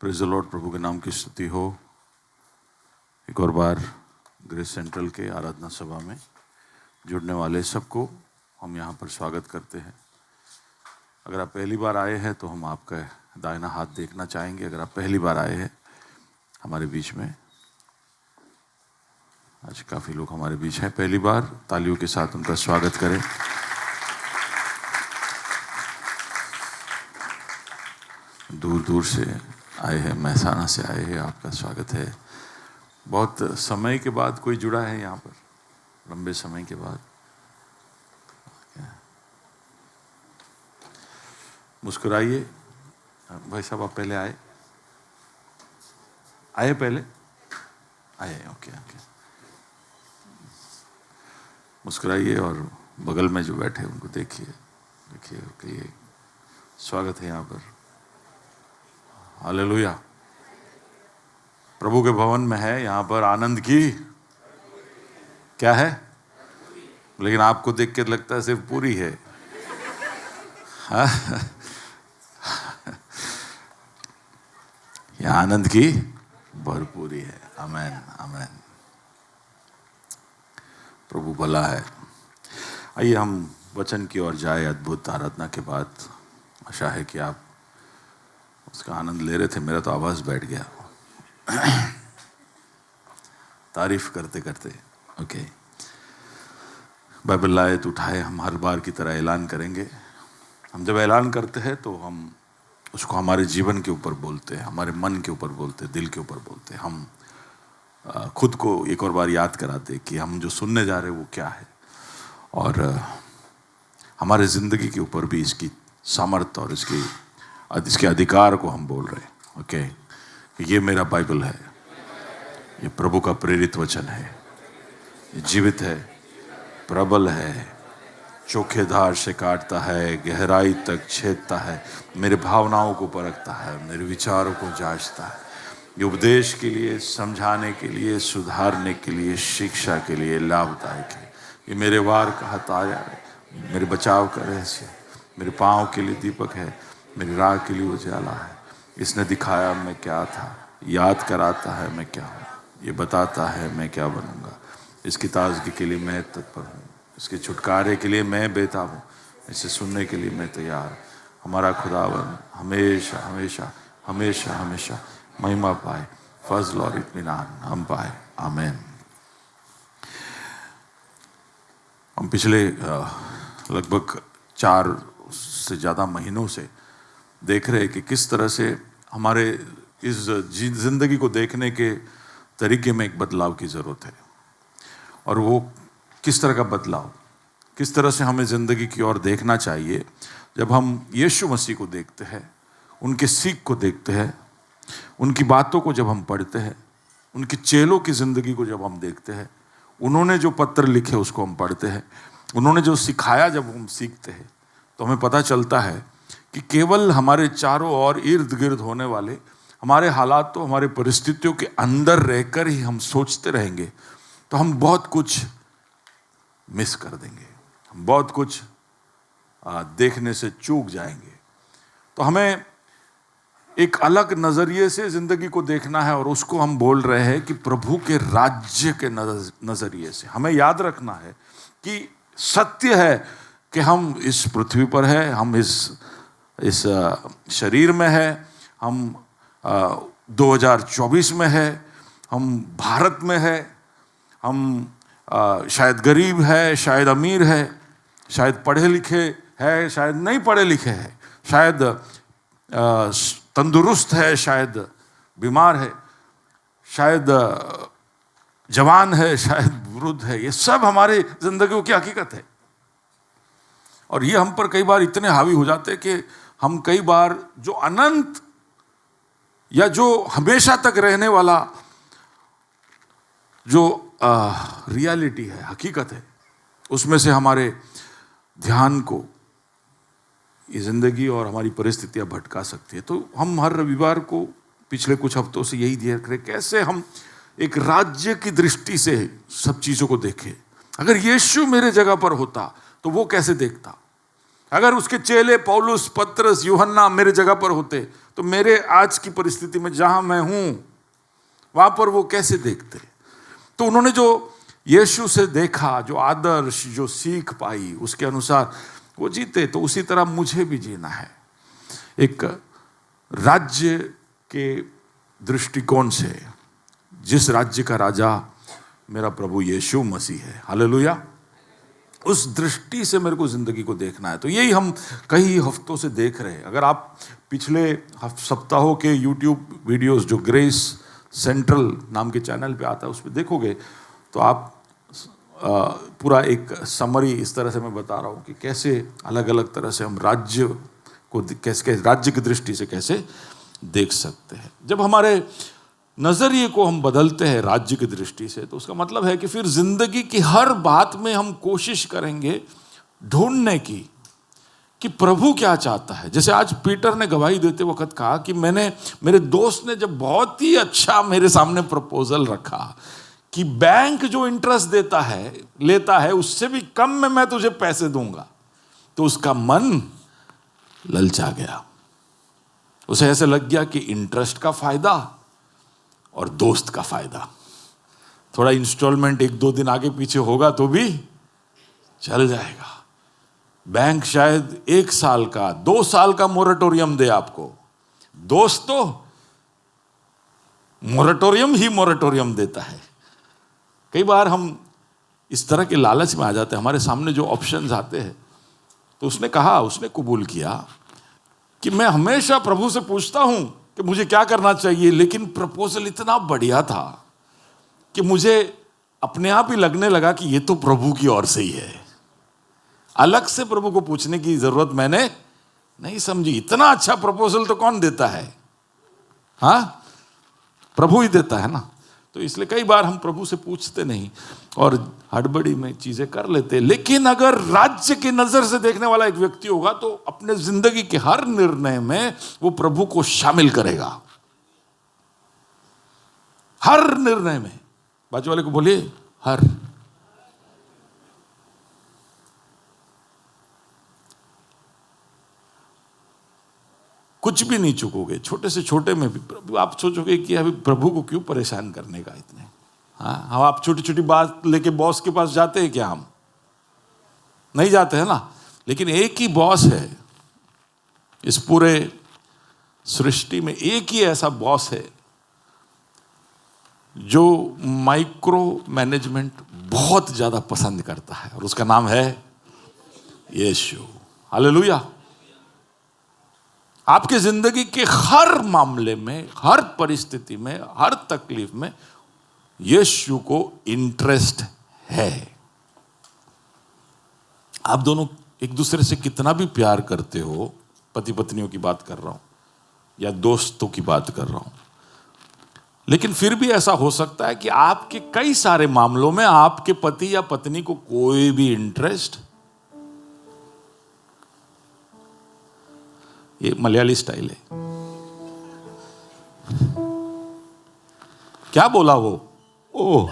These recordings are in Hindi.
Praise the Lord. प्रभु के नाम की स्तुति हो। एक और बार ग्रेस सेंट्रल के आराधना सभा में जुड़ने वाले सबको हम यहाँ पर स्वागत करते हैं। अगर आप पहली बार आए हैं तो हम आपका दाहिना हाथ देखना चाहेंगे। अगर आप पहली बार आए हैं हमारे बीच में, आज काफ़ी लोग हमारे बीच हैं पहली बार, तालियों के साथ उनका स्वागत करें। दूर दूर से आए हैं, महसाना से आए हैं, आपका स्वागत है। बहुत समय के बाद कोई जुड़ा है यहाँ पर, लंबे समय के बाद। मुस्कुराइए। भाई साहब आप पहले आए पहले आए, ओके ओके। मुस्कुराइए और बगल में जो बैठे उनको देखिए ओके। स्वागत है यहाँ पर। हालेलुया। प्रभु के भवन में है, यहाँ पर आनंद की क्या है, लेकिन आपको देख के लगता है सिर्फ पूरी है। हाँ? यहाँ आनंद की भरपूरी है। आमेन आमेन। प्रभु भला है। आइए हम वचन की ओर जाए। अद्भुत आराधना के बाद आशा है कि आप उसका आनंद ले रहे थे। मेरा तो आवाज बैठ गया तारीफ करते करते। ओके, बाइबल लाए तो उठाए। हम हर बार की तरह ऐलान करेंगे। हम जब ऐलान करते हैं तो हम उसको हमारे जीवन के ऊपर बोलते हैं, हमारे मन के ऊपर बोलते हैं, दिल के ऊपर बोलते हैं। हम खुद को एक और बार याद कराते कि हम जो सुनने जा रहे हैं वो क्या है, और हमारे ज़िंदगी के ऊपर भी इसकी सामर्थ्य और इसके अधिकार को हम बोल रहे हैं। ओके, ये मेरा बाइबल है, ये प्रभु का प्रेरित वचन है, ये जीवित है, प्रबल है, चोखे धार से काटता है, गहराई तक छेदता है, मेरे भावनाओं को परखता है, मेरे विचारों को जांचता है। ये उपदेश के लिए, समझाने के लिए, सुधारने के लिए, शिक्षा के लिए लाभदायक है। ये मेरे वार का हथियार है, मेरे बचाव का रहस्य है, मेरे पाँव के लिए दीपक है, मेरी राह के लिए उजाला है। इसने दिखाया मैं क्या था, याद कराता है मैं क्या हूँ, ये बताता है मैं क्या बनूंगा। इसकी ताजगी के लिए मैं तत्पर हूँ, इसके छुटकारे के लिए मैं बेताब हूँ, इसे सुनने के लिए मैं तैयार। हमारा खुदावन हमेशा हमेशा हमेशा हमेशा महिमा पाए, फजल और इत्मीनान हम पाए। आमीन। हम पिछले लगभग 4 से ज़्यादा महीनों से देख रहे हैं कि किस तरह से हमारे इस ज़िंदगी को देखने के तरीके में एक बदलाव की ज़रूरत है। और वो किस तरह का बदलाव, किस तरह से हमें ज़िंदगी की ओर देखना चाहिए। जब हम यीशु मसीह को देखते हैं, उनके सीख को देखते हैं, उनकी बातों को जब हम पढ़ते हैं, उनके चेलों की ज़िंदगी को जब हम देखते हैं, उन्होंने जो पत्र लिखे उसको हम पढ़ते हैं, उन्होंने जो सिखाया जब हम सीखते हैं, तो हमें पता चलता है कि केवल हमारे चारों ओर इर्द गिर्द होने वाले हमारे हालात, तो हमारे परिस्थितियों के अंदर रहकर ही हम सोचते रहेंगे तो हम बहुत कुछ मिस कर देंगे, हम बहुत कुछ देखने से चूक जाएंगे। तो हमें एक अलग नज़रिए से ज़िंदगी को देखना है, और उसको हम बोल रहे हैं कि प्रभु के राज्य के नज़रिए से। हमें याद रखना है कि सत्य है कि हम इस पृथ्वी पर हैं, हम इस शरीर में है, हम 2024 में है, हम भारत में है, हम शायद गरीब है, शायद अमीर है, शायद पढ़े लिखे है, शायद नहीं पढ़े लिखे है, शायद तंदुरुस्त है, शायद बीमार है, शायद जवान है, शायद वृद्ध है। ये सब हमारे जिंदगियों की हकीकत है, और ये हम पर कई बार इतने हावी हो जाते हैं कि हम कई बार जो अनंत या जो हमेशा तक रहने वाला जो रियलिटी है, हकीकत है, उसमें से हमारे ध्यान को ये ज़िंदगी और हमारी परिस्थितियां भटका सकती है। तो हम हर रविवार को पिछले कुछ हफ्तों से यही देख रहे कैसे हम एक राज्य की दृष्टि से सब चीज़ों को देखें। अगर यीशु मेरे जगह पर होता तो वो कैसे देखता, अगर उसके चेले पौलुस, पतरस, यूहन्ना मेरे जगह पर होते तो मेरे आज की परिस्थिति में जहां मैं हूं वहां पर वो कैसे देखते? तो उन्होंने जो यीशु से देखा, जो आदर्श, जो सीख पाई, उसके अनुसार वो जीते। तो उसी तरह मुझे भी जीना है, एक राज्य के दृष्टिकोण से, जिस राज्य का राजा मेरा प्रभु यीशु मसीह है। हालेलुया। उस दृष्टि से मेरे को जिंदगी को देखना है। तो यही हम कई हफ्तों से देख रहे हैं। अगर आप पिछले सप्ताहों के YouTube वीडियोस जो ग्रेस सेंट्रल नाम के चैनल पे आता है उस पर देखोगे तो आप पूरा एक समरी इस तरह से मैं बता रहा हूँ कि कैसे अलग अलग तरह से हम राज्य को कैसे राज्य की दृष्टि से कैसे देख सकते हैं। जब हमारे नजरिए को हम बदलते हैं राज्य की दृष्टि से, तो उसका मतलब है कि फिर जिंदगी की हर बात में हम कोशिश करेंगे ढूंढने की कि प्रभु क्या चाहता है। जैसे आज पीटर ने गवाही देते वक्त कहा कि मेरे दोस्त ने जब बहुत ही अच्छा मेरे सामने प्रपोजल रखा कि बैंक जो इंटरेस्ट लेता है उससे भी कम में मैं तुझे पैसे दूंगा, तो उसका मन ललचा गया। उसे ऐसे लग गया कि इंटरेस्ट का फायदा और दोस्त का फायदा, थोड़ा इंस्टॉलमेंट 1-2 दिन आगे पीछे होगा तो भी चल जाएगा। बैंक शायद 1 साल का 2 साल का मोरेटोरियम दे आपको, दोस्त तो मोरेटोरियम ही मोरेटोरियम देता है। कई बार हम इस तरह के लालच में आ जाते हैं, हमारे सामने जो ऑप्शंस आते हैं। तो उसने कबूल किया कि मैं हमेशा प्रभु से पूछता हूं कि मुझे क्या करना चाहिए, लेकिन प्रपोजल इतना बढ़िया था कि मुझे अपने आप ही लगने लगा कि ये तो प्रभु की ओर से ही है। अलग से प्रभु को पूछने की जरूरत मैंने नहीं समझी। इतना अच्छा प्रपोजल तो कौन देता है? हाँ, प्रभु ही देता है ना। तो इसलिए कई बार हम प्रभु से पूछते नहीं और हड़बड़ी में चीजें कर लेते। लेकिन अगर राज्य की नजर से देखने वाला एक व्यक्ति होगा तो अपने जिंदगी के हर निर्णय में वो प्रभु को शामिल करेगा। हर निर्णय में। बाजू वाले को बोलिए हर। कुछ भी नहीं चुकोगे, छोटे से छोटे में भी। आप सोचोगे कि अभी प्रभु को क्यों परेशान करने का इतने। हाँ, हम आप छोटी छोटी बात लेके बॉस के पास जाते हैं क्या? हम नहीं जाते हैं ना। लेकिन एक ही बॉस है इस पूरे सृष्टि में, एक ही ऐसा बॉस है जो माइक्रो मैनेजमेंट बहुत ज्यादा पसंद करता है, और उसका नाम है यीशु। हालेलुया। आपके जिंदगी के हर मामले में, हर परिस्थिति में, हर तकलीफ में यीशु को इंटरेस्ट है। आप दोनों एक दूसरे से कितना भी प्यार करते हो, पति पत्नियों की बात कर रहा हूं या दोस्तों की बात कर रहा हूं, लेकिन फिर भी ऐसा हो सकता है कि आपके कई सारे मामलों में आपके पति या पत्नी को कोई भी इंटरेस्ट। ये मलयाली स्टाइल है। क्या बोला वो? ओह,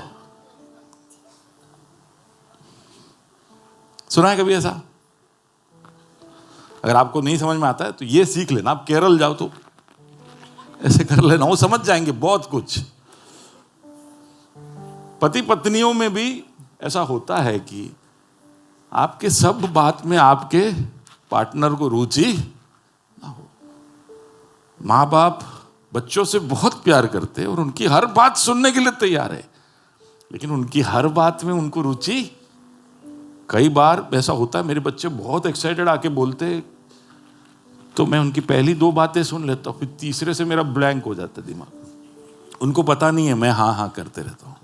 सुना है कभी ऐसा? अगर आपको नहीं समझ में आता है तो ये सीख लेना। आप केरल जाओ तो ऐसे कर लेना, वो समझ जाएंगे बहुत कुछ। पति पत्नियों में भी ऐसा होता है कि आपके सब बात में आपके पार्टनर को रुचि ना हो। माँ बाप बच्चों से बहुत प्यार करते हैं और उनकी हर बात सुनने के लिए तैयार है, लेकिन उनकी हर बात में उनको रुचि। कई बार ऐसा होता है, मेरे बच्चे बहुत एक्साइटेड आके बोलते तो मैं उनकी पहली 2 बातें सुन लेता हूँ, फिर तीसरे से मेरा ब्लैंक हो जाता है दिमाग। उनको पता नहीं है मैं हाँ हाँ करते रहता हूँ।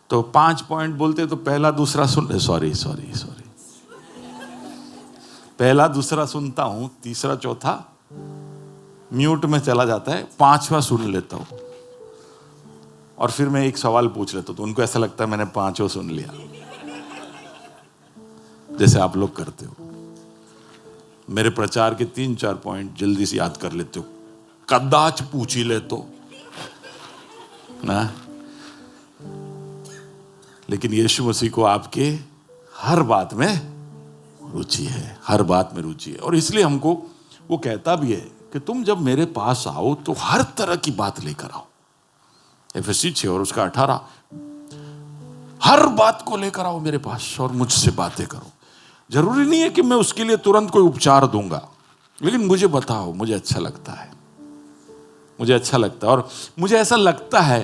तो 5 पॉइंट बोलते तो पहला दूसरा सुन ले, सॉरी पहला दूसरा सुनता हूँ, तीसरा चौथा म्यूट में चला जाता है, 5वां सुन लेता हूँ और फिर मैं एक सवाल पूछ लेता हूँ तो उनको ऐसा लगता है मैंने 5 सुन लिया, जैसे आप लोग करते हो। मेरे प्रचार के 3-4 पॉइंट जल्दी से याद कर लेते हो, कदाच पूछ ही ले तो ना। लेकिन यीशु मसीह को आपके हर बात में रुचि है, हर बात में रुचि है। और इसलिए हमको वो कहता भी है कि तुम जब मेरे पास आओ तो हर तरह की बात लेकर आओ। एफएससी 6 और उसका 18, हर बात को लेकर आओ मेरे पास और मुझसे बातें करो। जरूरी नहीं है कि मैं उसके लिए तुरंत कोई उपचार दूंगा, लेकिन मुझे बताओ, मुझे अच्छा लगता है, मुझे अच्छा लगता है। और मुझे ऐसा लगता है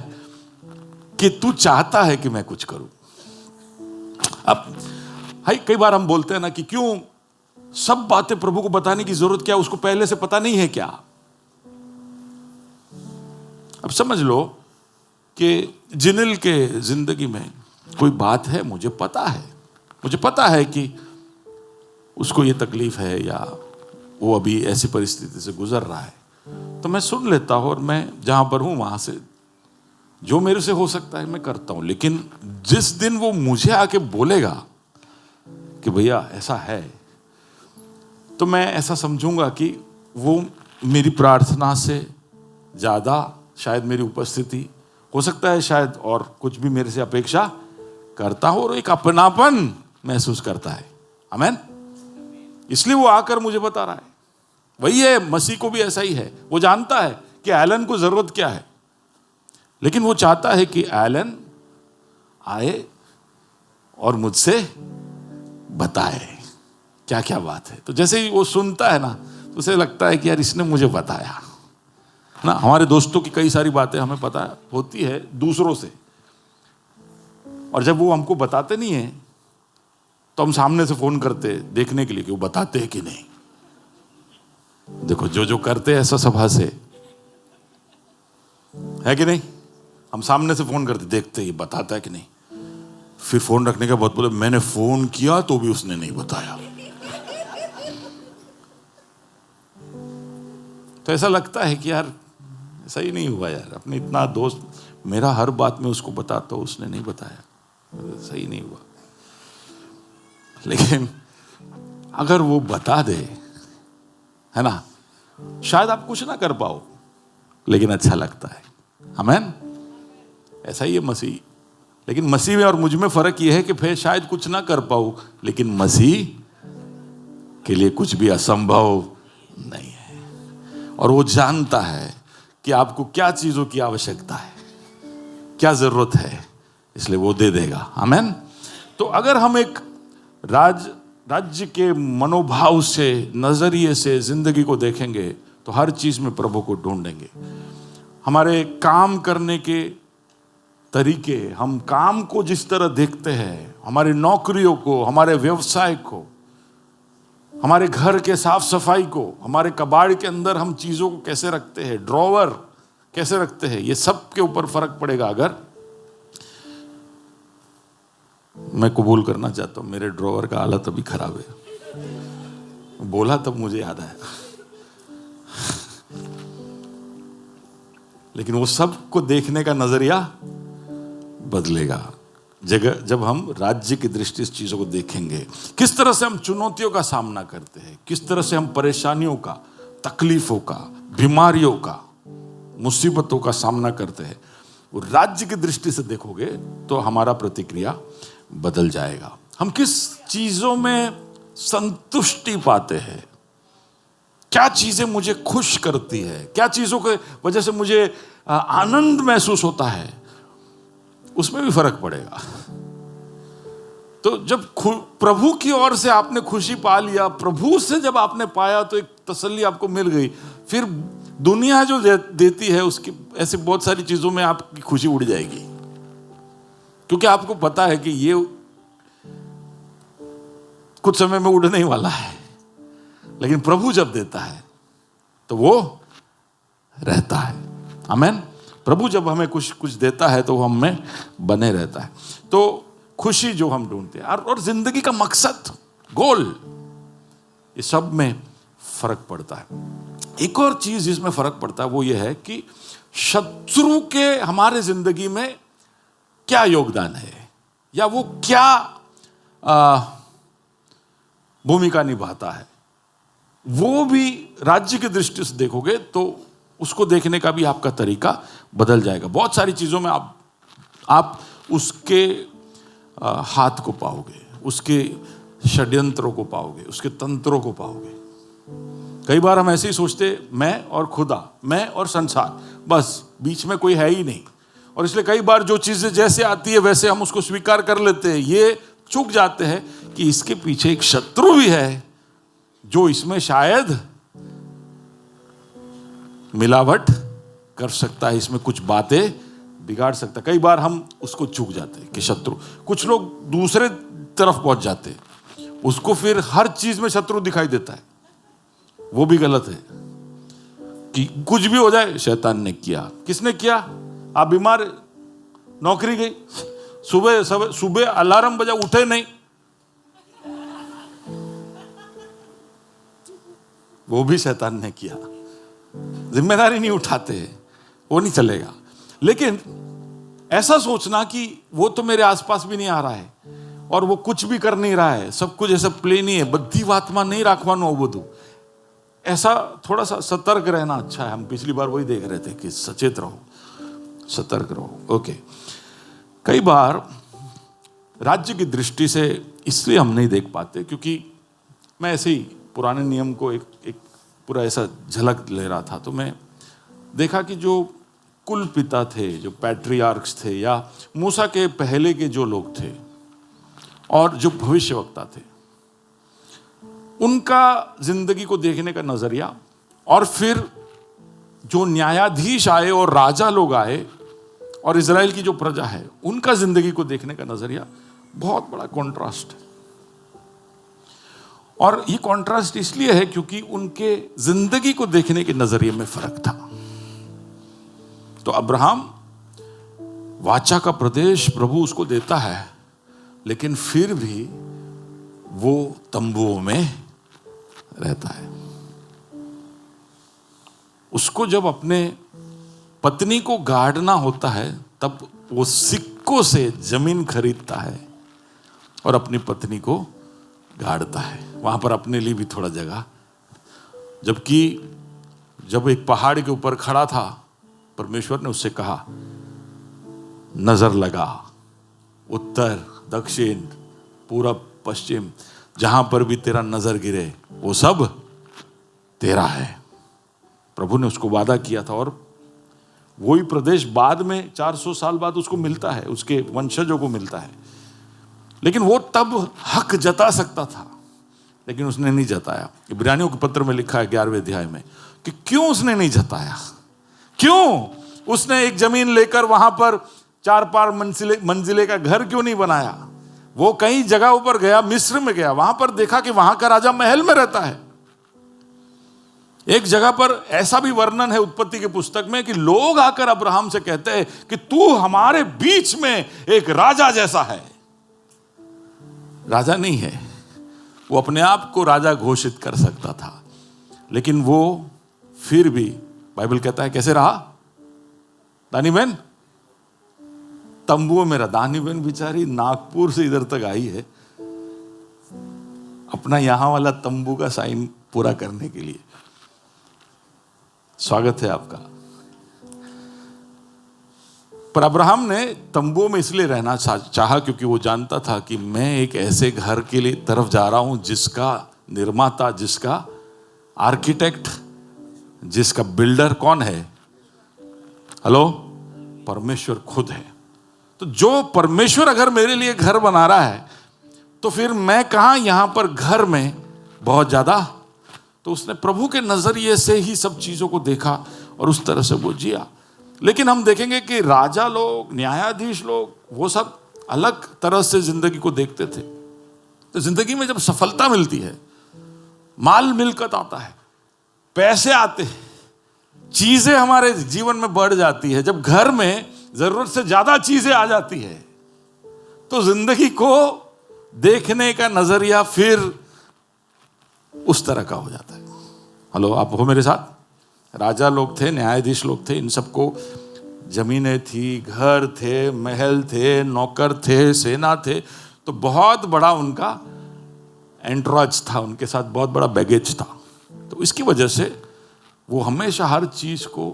कि तू चाहता है कि मैं कुछ करूं। अब हाई कई बार हम बोलते हैं ना कि क्यों सब बातें प्रभु को बताने की जरूरत क्या, उसको पहले से पता नहीं है क्या। अब समझ लो कि जिनिल के जिंदगी में कोई बात है, मुझे पता है, मुझे पता है कि उसको ये तकलीफ है या वो अभी ऐसी परिस्थिति से गुजर रहा है, तो मैं सुन लेता हूं और मैं जहां पर हूं वहां से जो मेरे से हो सकता है मैं करता हूं। लेकिन जिस दिन वो मुझे आके बोलेगा कि भैया ऐसा है, तो मैं ऐसा समझूंगा कि वो मेरी प्रार्थना से ज्यादा शायद मेरी उपस्थिति हो सकता है, शायद और कुछ भी मेरे से अपेक्षा करता हो और एक अपनापन महसूस करता है। आमीन। इसलिए वो आकर मुझे बता रहा है। वही है, मसीह को भी ऐसा ही है। वो जानता है कि एलन को जरूरत क्या है, लेकिन वो चाहता है कि एलन आए और मुझसे बताए क्या क्या बात है। तो जैसे ही वो सुनता है ना, तो उसे लगता है कि यार इसने मुझे बताया ना। हमारे दोस्तों की कई सारी बातें हमें पता होती है दूसरों से, और जब वो हमको बताते नहीं है तो हम सामने से फोन करते देखने के लिए कि वो बताते हैं कि नहीं। देखो जो जो करते हैं ऐसा सभा से, है कि नहीं, हम सामने से फोन करते देखते ये बताता है कि नहीं। फिर फोन रखने के बाद बोले मैंने फोन किया तो भी उसने नहीं बताया। तो ऐसा लगता है कि यार ऐसा ही नहीं हुआ यार, अपने इतना दोस्त मेरा हर बात में उसको बताता हूं, उसने नहीं बताया, सही नहीं हुआ। लेकिन अगर वो बता दे, है ना, शायद आप कुछ ना कर पाओ लेकिन अच्छा लगता है। आमीन। ऐसा ही है मसीह। लेकिन मसीह में और मुझ में फर्क यह है कि फिर शायद कुछ ना कर पाऊं, लेकिन मसीह के लिए कुछ भी असंभव नहीं है। और वो जानता है कि आपको क्या चीजों की आवश्यकता है, क्या जरूरत है, इसलिए वो दे देगा। आमीन। तो अगर हम एक राज्य के मनोभाव से, नजरिए से जिंदगी को देखेंगे तो हर चीज में प्रभु को ढूंढेंगे। हमारे काम करने के तरीके, हम काम को जिस तरह देखते हैं, हमारी नौकरियों को, हमारे व्यवसाय को, हमारे घर के साफ सफाई को, हमारे कबाड़ के अंदर हम चीजों को कैसे रखते हैं, ड्रॉवर कैसे रखते हैं, ये सब के ऊपर फर्क पड़ेगा। अगर मैं कबूल करना चाहता हूं मेरे ड्रॉवर का हालत अभी खराब है, बोला तब मुझे याद आया। लेकिन वो सब को देखने का नजरिया बदलेगा जब हम राज्य की दृष्टि से चीजों को देखेंगे। किस तरह से हम चुनौतियों का सामना करते हैं, किस तरह से हम परेशानियों का, तकलीफों का, बीमारियों का, मुसीबतों का सामना करते हैं, वो राज्य की दृष्टि से देखोगे तो हमारा प्रतिक्रिया बदल जाएगा। हम किस चीजों में संतुष्टि पाते हैं, क्या चीजें मुझे खुश करती है, क्या चीजों के वजह से मुझे आनंद महसूस होता है, उसमें भी फर्क पड़ेगा। तो जब प्रभु की ओर से आपने खुशी पा लिया, प्रभु से जब आपने पाया तो एक तसल्ली आपको मिल गई, फिर दुनिया जो देती है उसकी ऐसे बहुत सारी चीजों में आपकी खुशी उड़ जाएगी, क्योंकि आपको पता है कि ये कुछ समय में उड़ने ही वाला है। लेकिन प्रभु जब देता है तो वो रहता है। आमीन। प्रभु जब हमें कुछ देता है तो वो हमें बने रहता है। तो खुशी जो हम ढूंढते हैं और जिंदगी का मकसद, गोल, ये सब में फर्क पड़ता है। एक और चीज जिसमें फर्क पड़ता है वो ये है कि शत्रु के हमारे जिंदगी में क्या योगदान है, या वो क्या भूमिका निभाता है, वो भी राज्य की दृष्टि से देखोगे तो उसको देखने का भी आपका तरीका बदल जाएगा। बहुत सारी चीजों में आप उसके हाथ को पाओगे, उसके षड्यंत्रों को पाओगे, उसके तंत्रों को पाओगे। कई बार हम ऐसे ही सोचते, मैं और खुदा, मैं और संसार, बस बीच में कोई है ही नहीं। और इसलिए कई बार जो चीजें जैसे आती है वैसे हम उसको स्वीकार कर लेते हैं। ये चूक जाते हैं कि इसके पीछे एक शत्रु भी है जो इसमें शायद मिलावट कर सकता है, इसमें कुछ बातें बिगाड़ सकता है। कई बार हम उसको चूक जाते हैं कि शत्रु, कुछ लोग दूसरे तरफ पहुंच जाते हैं, उसको फिर हर चीज में शत्रु दिखाई देता है। वो भी गलत है कि कुछ भी हो जाए शैतान ने किया। किसने किया? आप बीमार, नौकरी गई, सुबह अलार्म बजा, उठे नहीं, वो भी शैतान ने किया। जिम्मेदारी नहीं उठाते, वो नहीं चलेगा। लेकिन ऐसा सोचना कि वो तो मेरे आसपास भी नहीं आ रहा है और वो कुछ भी कर नहीं रहा है, सब कुछ ऐसा प्लेन ही है, बद्धी वात्मा नहीं राखवानो बधु, ऐसा थोड़ा सा सतर्क रहना अच्छा है। हम पिछली बार वही देख रहे थे कि सचेत रहो, सतर्क रहो। ओके, कई बार राज्य की दृष्टि से इसलिए हम नहीं देख पाते क्योंकि मैं ऐसे ही पुराने नियम को एक पूरा ऐसा झलक ले रहा था, तो मैं देखा कि जो कुल पिता थे, जो पैट्रियार्क्स थे, या मूसा के पहले के जो लोग थे और जो भविष्यवक्ता थे, उनका जिंदगी को देखने का नजरिया, और फिर जो न्यायाधीश आए और राजा लोग आए और इजराइल की जो प्रजा है उनका जिंदगी को देखने का नजरिया, बहुत बड़ा कॉन्ट्रास्ट है। और ये कॉन्ट्रास्ट इसलिए है क्योंकि उनके जिंदगी को देखने के नजरिए में फर्क था। तो अब्राहम, वाचा का प्रदेश प्रभु उसको देता है, लेकिन फिर भी वो तंबुओं में रहता है। उसको जब अपने पत्नी को गाड़ना होता है तब वो सिक्कों से जमीन खरीदता है और अपनी पत्नी को गाड़ता है, वहां पर अपने लिए भी थोड़ा जगह। जबकि जब एक पहाड़ के ऊपर खड़ा था, परमेश्वर ने उससे कहा, नजर लगा, उत्तर, दक्षिण, पूरब, पश्चिम, जहां पर भी तेरा नजर गिरे वो सब तेरा है। प्रभु ने उसको वादा किया था और वही प्रदेश बाद में 400 साल बाद उसको मिलता है, उसके वंशजों को मिलता है। लेकिन वो तब हक जता सकता था, लेकिन उसने नहीं जताया। इब्रानियों के पत्र में लिखा है 11वें अध्याय में कि क्यों उसने नहीं जताया, क्यों उसने एक जमीन लेकर वहां पर 4-5 मंजिले का घर क्यों नहीं बनाया। वो कई जगहों पर गया, मिस्र में गया, वहां पर देखा कि वहां का राजा महल में रहता है। एक जगह पर ऐसा भी वर्णन है उत्पत्ति के पुस्तक में कि लोग आकर अब्राहम से कहते हैं कि तू हमारे बीच में एक राजा जैसा है। राजा नहीं है, वो अपने आप को राजा घोषित कर सकता था, लेकिन वो फिर भी, बाइबल कहता है कैसे रहा, दानी बहन तंबुओं में रहा। दानी बहन बेचारी नागपुर से इधर तक आई है अपना यहां वाला तंबू का साइन पूरा करने के लिए। स्वागत है आपका। पर अब्राहम ने तंबुओं में इसलिए रहना चाहा क्योंकि वो जानता था कि मैं एक ऐसे घर के लिए तरफ जा रहा हूं जिसका निर्माता, जिसका आर्किटेक्ट, जिसका बिल्डर कौन है? हेलो, परमेश्वर खुद है। तो जो परमेश्वर अगर मेरे लिए घर बना रहा है तो फिर मैं कहां यहां पर घर में बहुत ज्यादा। तो उसने प्रभु के नजरिए से ही सब चीजों को देखा और उस तरह से वो जिया। लेकिन हम देखेंगे कि राजा लोग, न्यायाधीश लोग, वो सब अलग तरह से जिंदगी को देखते थे। तो जिंदगी में जब सफलता मिलती है, माल मिलकत आता है, पैसे आते हैं, चीजें हमारे जीवन में बढ़ जाती है, जब घर में जरूरत से ज्यादा चीजें आ जाती है, तो जिंदगी को देखने का नजरिया फिर उस तरह का हो जाता है। हेलो, आप हो मेरे साथ? राजा लोग थे, न्यायाधीश लोग थे, इन सबको जमीनें थी, घर थे, महल थे, नौकर थे, सेना थे, तो बहुत बड़ा उनका एंटराज था, उनके साथ बहुत बड़ा बैगेज था। तो इसकी वजह से वो हमेशा हर चीज को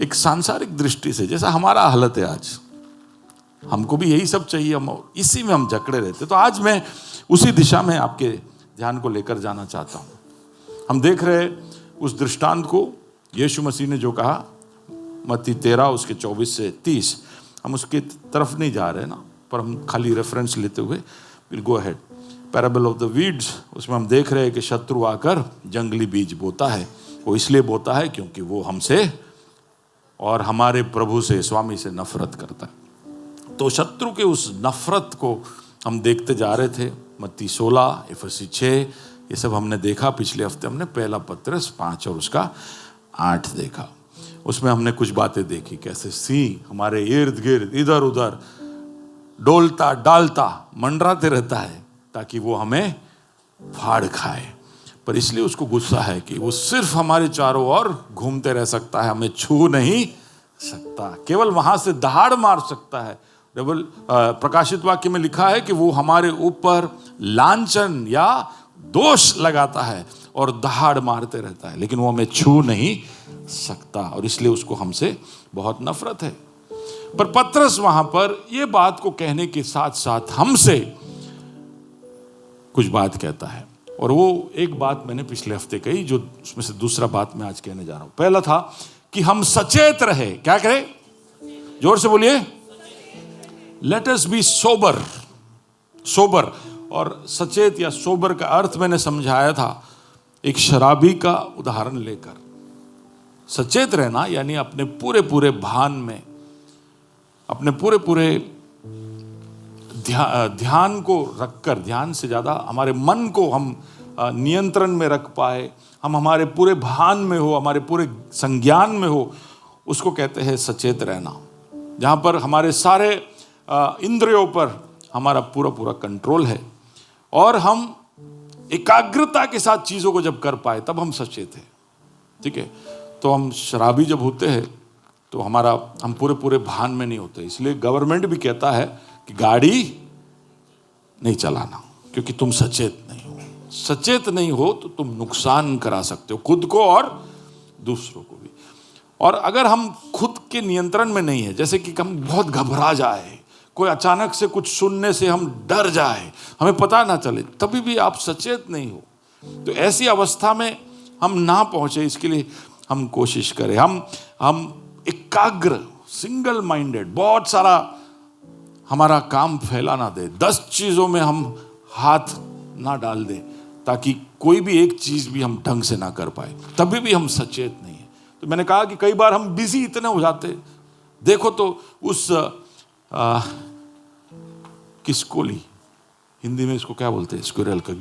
एक सांसारिक दृष्टि से, जैसा हमारा हालत है आज, हमको भी यही सब चाहिए, हम इसी में हम जकड़े रहते। तो आज मैं उसी दिशा में आपके ध्यान को लेकर जाना चाहता हूँ। हम देख रहे उस दृष्टांत को, यीशु मसीह ने जो कहा मत्ती 13 उसके 24 से 30, हम उसके तरफ नहीं जा रहे ना, पर हम खाली रेफरेंस लेते हुए will go ahead. Parable of the weeds, उसमें हम देख रहे हैं कि शत्रु आकर जंगली बीज बोता है। वो इसलिए बोता है क्योंकि वो हमसे और हमारे प्रभु से, स्वामी से नफरत करता है। तो शत्रु के उस नफरत को हम देखते जा रहे थे। मत्ती 16, इफिसी 6, ये सब हमने देखा। पिछले हफ्ते हमने पहला पत्रस 5 और उसका 8 देखा। उसमें हमने कुछ बातें देखी, कैसे सिंह हमारे इर्द गिर्द इधर उधर डोलता डालता मंडराते रहता है ताकि वो हमें फाड़ खाए, पर इसलिए उसको गुस्सा है कि वो सिर्फ हमारे चारों ओर घूमते रह सकता है, हमें छू नहीं सकता, केवल वहां से दहाड़ मार सकता है। प्रकाशित वाक्य में लिखा है कि वो हमारे ऊपर लांछन या दोष लगाता है और दहाड़ मारते रहता है, लेकिन वो हमें छू नहीं सकता, और इसलिए उसको हमसे बहुत नफरत है। पर पत्रस वहां पर ये बात को कहने के साथ साथ हमसे कुछ बात कहता है, और वो एक बात मैंने पिछले हफ्ते कही, जो उसमें से दूसरा बात मैं आज कहने जा रहा हूं। पहला था कि हम सचेत रहे। क्या करें? जोर से बोलिए, let us B sober. Sober और सचेत या सोबर का अर्थ मैंने समझाया था एक शराबी का उदाहरण लेकर। सचेत रहना यानी अपने पूरे पूरे भान में, अपने पूरे पूरे ध्यान को रखकर, ध्यान से ज्यादा हमारे मन को हम नियंत्रण में रख पाए, हम हमारे पूरे भान में हो, हमारे पूरे संज्ञान में हो, उसको कहते हैं सचेत रहना। जहां पर हमारे सारे इंद्रियों पर हमारा पूरा पूरा कंट्रोल है और हम एकाग्रता के साथ चीजों को जब कर पाए तब हम सचेत हैं। ठीक है, तो हम शराबी जब होते हैं तो हम पूरे पूरे भान में नहीं होते। इसलिए गवर्नमेंट भी कहता है कि गाड़ी नहीं चलाना, क्योंकि तुम सचेत नहीं हो। सचेत नहीं हो तो तुम नुकसान करा सकते हो, खुद को और दूसरों को भी। और अगर हम खुद के नियंत्रण में नहीं है, जैसे कि हम बहुत घबरा जाए, कोई अचानक से कुछ सुनने से हम डर जाए, हमें पता ना चले, तभी भी आप सचेत नहीं हो। तो ऐसी अवस्था में हम ना पहुंचे, इसके लिए हम कोशिश करें, हम एकाग्र, सिंगल माइंडेड, बहुत सारा हमारा काम फैला ना दे, 10 चीजों में हम हाथ ना डाल दे ताकि कोई भी एक चीज भी हम ढंग से ना कर पाए, तभी भी हम सचेत नहीं है। तो मैंने कहा कि कई बार हम बिजी इतने हो जाते, देखो तो उस किसकोली, हिंदी में इसको क्या बोलते हैं, स्क्विरल का,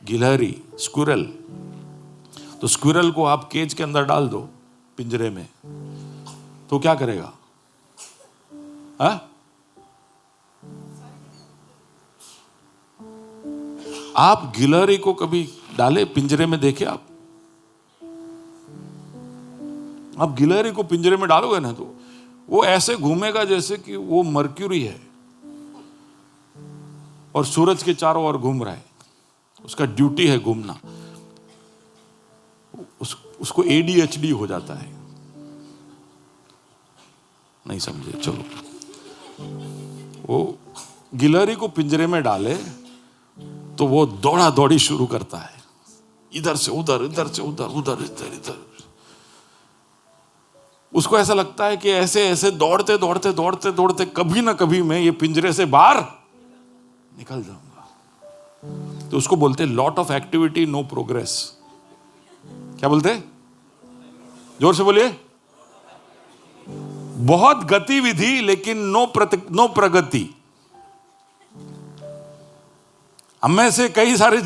गिलहरी स्क्विरल। तो स्क्विरल को आप केज के अंदर डाल दो, पिंजरे में, तो क्या करेगा? आप गिलहरी को कभी डाले पिंजरे में? देखे आप गिलहरी को पिंजरे में डालोगे ना तो वो ऐसे घूमेगा जैसे कि वो मर्क्यूरी है और सूरज के चारों ओर घूम रहा है। उसका ड्यूटी है घूमना। उसको ADHD हो जाता है। नहीं समझे? चलो, वो गिलहरी को पिंजरे में डाले तो वो दौड़ा दौड़ी शुरू करता है, इधर से उधर, इधर से उधर, उधर इधर, इधर। उसको ऐसा लगता है कि ऐसे ऐसे दौड़ते दौड़ते दौड़ते दौड़ते कभी ना कभी मैं ये पिंजरे से बाहर निकल जाऊंगा। तो उसको बोलते हैं lot of activity no progress. क्या बोलते हैं? जोर से बोलिए। बहुत गतिविधि लेकिन नो प्रगति। हम में से कई सारे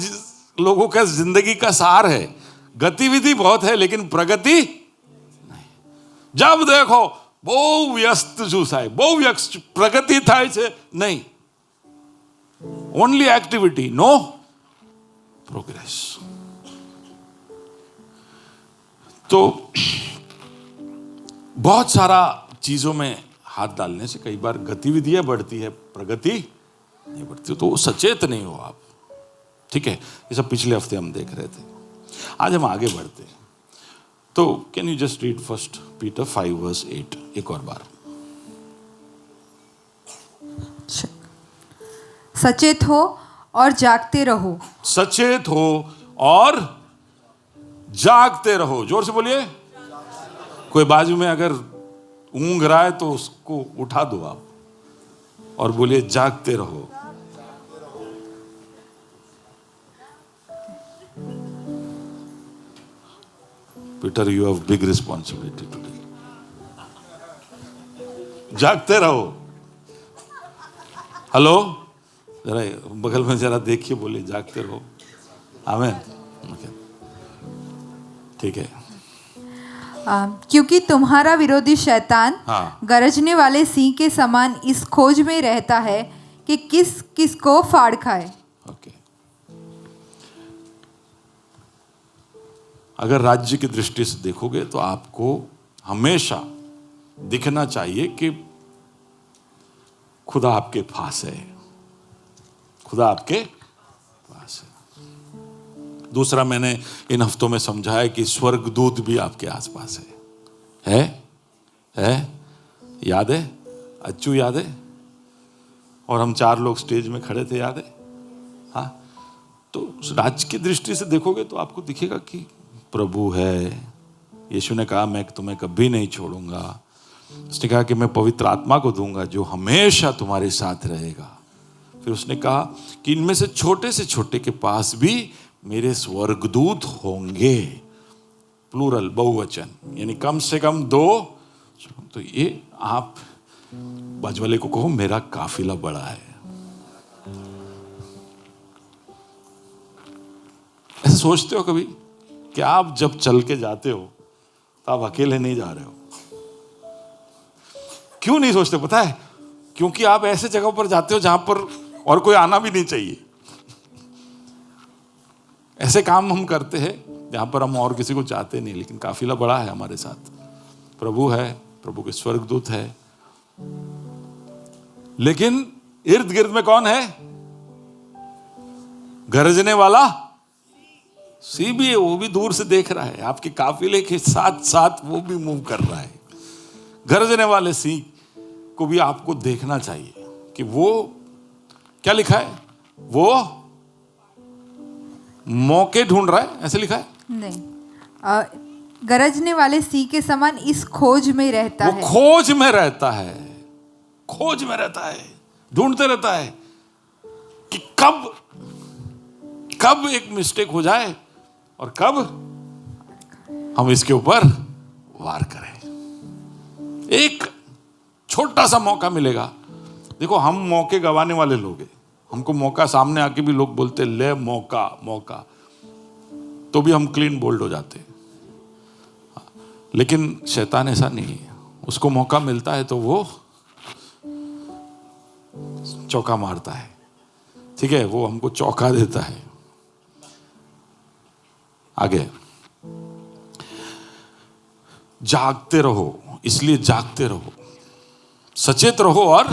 लोगों का जिंदगी का सार है, गतिविधि बहुत है लेकिन प्रगति नहीं। जब देखो બહુ વ્યસ્ત છું સાહેબ, બહુ વ્યસ્ત, પ્રગતિ થાય છે નહીં, ઓનલી એક્ટિવિટી, નો प्रोग्रेस। तो बहुत सारा चीजों में हाथ डालने से कई बार गतिविधियां बढ़ती है, प्रगति नहीं बढ़ती, तो सचेत नहीं हो आप। ठीक है, ये सब पिछले हफ्ते हम देख रहे थे। आज हम आगे बढ़ते हैं। तो can you just read 1 Peter 5:8 एक और बार। सचेत हो और जागते रहो। सचेत हो और जागते रहो। जोर से बोलिए। कोई बाजू में अगर ऊँघ रहा है तो उसको उठा दो आप और बोलिए जागते रहो। Peter, you have big responsibility today. जागते रहो। हेलो, जरा बगल में जरा देखिए, बोलिए जागते रहो। आमीन। ठीक है। क्योंकि तुम्हारा विरोधी शैतान गरजने वाले सिंह के समान इस खोज में रहता है कि किस किस को फाड़ खाए। ओके। अगर राज्य की दृष्टि से देखोगे तो आपको हमेशा दिखना चाहिए कि खुदा आपके पास है, खुदा आपके पास है। दूसरा, मैंने इन हफ्तों में समझाया कि स्वर्गदूत भी आपके आसपास है? याद है? अच्छू याद है? और हम 4 लोग स्टेज में खड़े थे, याद है? हाँ। तो राज्य की दृष्टि से देखोगे तो आपको दिखेगा कि प्रभु है। यीशु ने कहा मैं तुम्हें कभी नहीं छोड़ूंगा। उसने कहा कि मैं पवित्र आत्मा को दूंगा जो हमेशा तुम्हारे साथ रहेगा। फिर उसने कहा कि इनमें से छोटे के पास भी मेरे स्वर्गदूत होंगे। प्लूरल, बहुवचन, यानी कम से कम 2। तो ये आप बाजू वाले को कहो मेरा काफिला बड़ा है। ऐसे सोचते हो कभी कि आप जब चल के जाते हो तो आप अकेले नहीं जा रहे हो? क्यों नहीं सोचते पता है? क्योंकि आप ऐसे जगहों पर जाते हो जहां पर और कोई आना भी नहीं चाहिए। ऐसे काम हम करते हैं जहां पर हम और किसी को चाहते नहीं, लेकिन काफिला बड़ा है हमारे साथ। प्रभु है, प्रभु के स्वर्गदूत है। लेकिन इर्द गिर्द में कौन है? गरजने वाला सिंह भी है, वो भी दूर से देख रहा है। आपके काफिले के साथ साथ वो भी मूव कर रहा है। गरजने वाले सिंह को भी आपको देखना चाहिए कि वो क्या लिखा है, वो मौके ढूंढ रहा है, ऐसे लिखा है? नहीं, गरजने वाले सिंह के समान इस खोज में रहता है। वो खोज में रहता है, खोज में रहता है, ढूंढते रहता है कि कब एक मिस्टेक हो जाए और कब हम इसके ऊपर वार करें। एक छोटा सा मौका मिलेगा। देखो, हम मौके गंवाने वाले लोग हैं। हमको मौका सामने आके भी लोग बोलते ले मौका, तो भी हम क्लीन बोल्ड हो जाते। लेकिन शैतान ऐसा नहीं है। उसको मौका मिलता है तो वो चौका मारता है। ठीक है, वो हमको चौका देता है। आगे, जागते रहो, इसलिए जागते रहो, सचेत रहो। और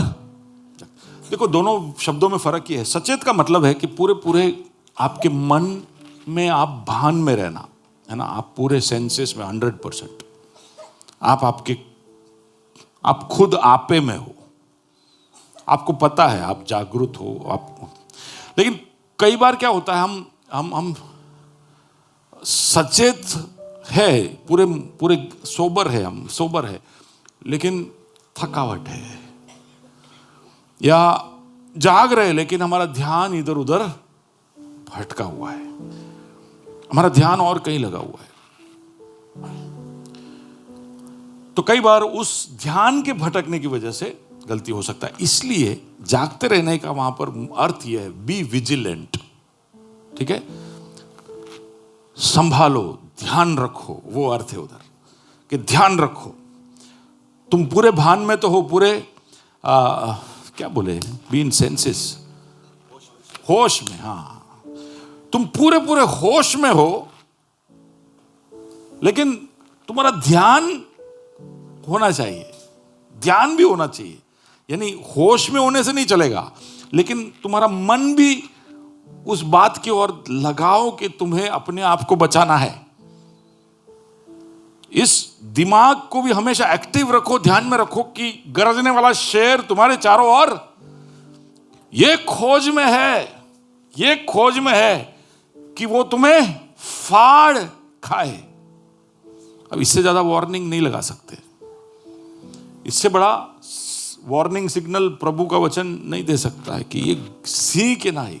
देखो, दोनों शब्दों में फर्क ये है। सचेत का मतलब है कि पूरे आपके मन में आप भान में रहना है ना। आप पूरे सेंसेस में 100%, आप खुद आपे में हो, आपको पता है, आप जागरूक हो आप। लेकिन कई बार क्या होता है, हम सचेत है, पूरे सोबर है, हम सोबर है, लेकिन थकावट है, या जाग रहे लेकिन हमारा ध्यान इधर उधर भटका हुआ है, हमारा ध्यान और कहीं लगा हुआ है। तो कई बार उस ध्यान के भटकने की वजह से गलती हो सकता है। इसलिए जागते रहने का वहां पर अर्थ यह है, बी विजिलेंट। ठीक है, संभालो, ध्यान रखो, वो अर्थ है उधर कि ध्यान रखो। तुम पूरे भान में तो हो, पूरे क्या बोले, बी इन सेंसेस, होश में। हाँ, तुम पूरे होश में हो, लेकिन तुम्हारा ध्यान होना चाहिए, ध्यान भी होना चाहिए। यानी होश में होने से नहीं चलेगा, लेकिन तुम्हारा मन भी उस बात की ओर लगाओ कि तुम्हें अपने आप को बचाना है। इस दिमाग को भी हमेशा एक्टिव रखो, ध्यान में रखो कि गरजने वाला शेर तुम्हारे चारों ओर ये खोज में है, ये खोज में है कि वो तुम्हें फाड़ खाए। अब इससे ज्यादा वार्निंग नहीं लगा सकते, इससे बड़ा वार्निंग सिग्नल प्रभु का वचन नहीं दे सकता है कि ये सिंह के ना ही।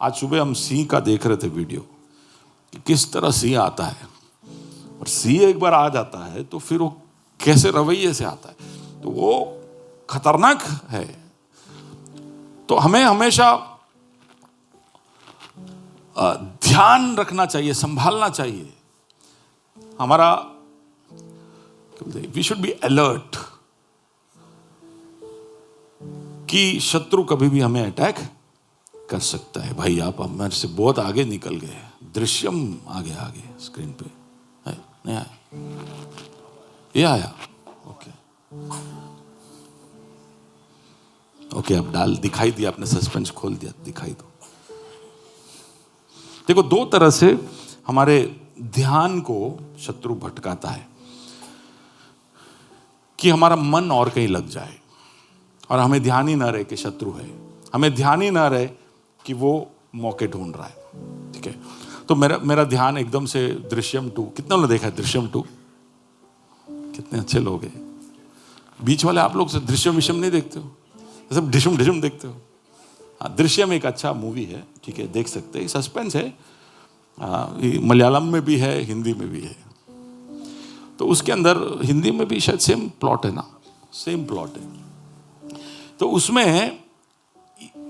आज सुबह हम सिंह का देख रहे थे वीडियो कि किस तरह सिंह आता है, और सिंह एक बार आ जाता है तो फिर वो कैसे रवैये से आता है, तो वो खतरनाक है। तो हमें हमेशा ध्यान रखना चाहिए, संभालना चाहिए। हमारा वी शुड बी अलर्ट कि शत्रु कभी भी हमें अटैक कर सकता है। भाई आप हमारे से बहुत आगे निकल गए, दृश्यम आगे आगे स्क्रीन पे है, नहीं आया, ये आया, ओके ओके, अब डाल दिखाई दिया, आपने सस्पेंस खोल दिया, दिखाई दो। देखो, दो तरह से हमारे ध्यान को शत्रु भटकाता है कि हमारा मन और कहीं लग जाए और हमें ध्यान ही ना रहे कि शत्रु है, हमें ध्यान ही ना रहे कि वो मौके ढूंढ रहा है। ठीक है, तो मेरा ध्यान एकदम से दृश्यम 2, कितने लोगों ने देखा है दृश्यम 2? कितने अच्छे लोग हैं। बीच वाले आप लोग से दृश्यम विषम नहीं देखते हो, सब ढिशुम ढिशुम देखते हो। हाँ, दृश्यम एक अच्छा मूवी है, ठीक है, देख सकते हैं, सस्पेंस है, मलयालम में भी है, हिंदी में भी है। तो उसके अंदर हिंदी में भी शायद सेम प्लॉट है ना, सेम प्लॉट है। तो उसमें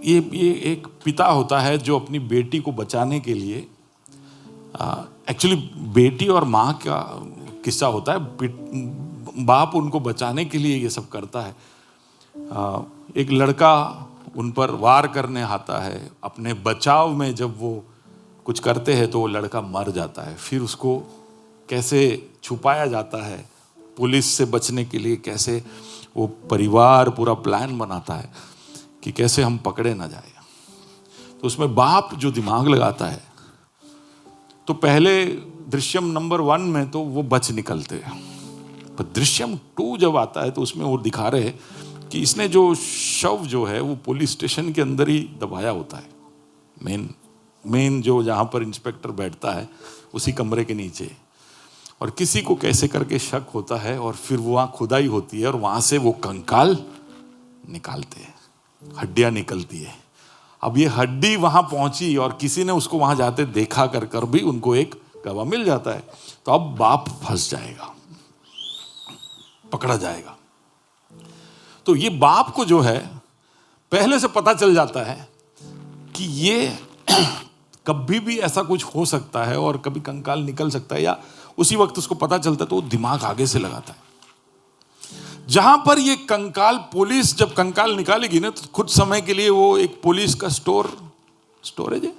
ये एक पिता होता है जो अपनी बेटी को बचाने के लिए, एक्चुअली बेटी और माँ का किस्सा होता है, बाप उनको बचाने के लिए ये सब करता है। एक लड़का उन पर वार करने आता है, अपने बचाव में जब वो कुछ करते हैं तो वो लड़का मर जाता है। फिर उसको कैसे छुपाया जाता है, पुलिस से बचने के लिए कैसे वो परिवार पूरा प्लान बनाता है कि कैसे हम पकड़े ना जाए। तो उसमें बाप जो दिमाग लगाता है, तो पहले दृश्यम नंबर 1 में तो वो बच निकलते हैं, पर दृश्यम 2 जब आता है तो उसमें वो दिखा रहे हैं कि इसने जो शव जो है वो पुलिस स्टेशन के अंदर ही दबाया होता है, मेन जो जहाँ पर इंस्पेक्टर बैठता है उसी कमरे के नीचे, और किसी को कैसे करके शक होता है, और फिर वहाँ खुदाई होती है और वहाँ से वो कंकाल निकालते हैं, हड्डियाँ निकलती है। अब ये हड्डी वहाँ पहुँची और किसी ने उसको वहाँ जाते देखा कर भी उनको एक गवाह मिल जाता है। तो अब बाप फंस जाएगा, पकड़ा जाएगा। तो ये बाप को जो है पहले से पता चल जाता है कि ये कभी भी ऐसा कुछ हो सकता है और कभी कंकाल निकल सकता है, या उसी वक्त उसको पता चलता है तो वो दिमाग आगे से लगाता है। जहां पर ये कंकाल, पुलिस जब कंकाल निकालेगी ना तो कुछ समय के लिए वो एक पुलिस का स्टोरेज है,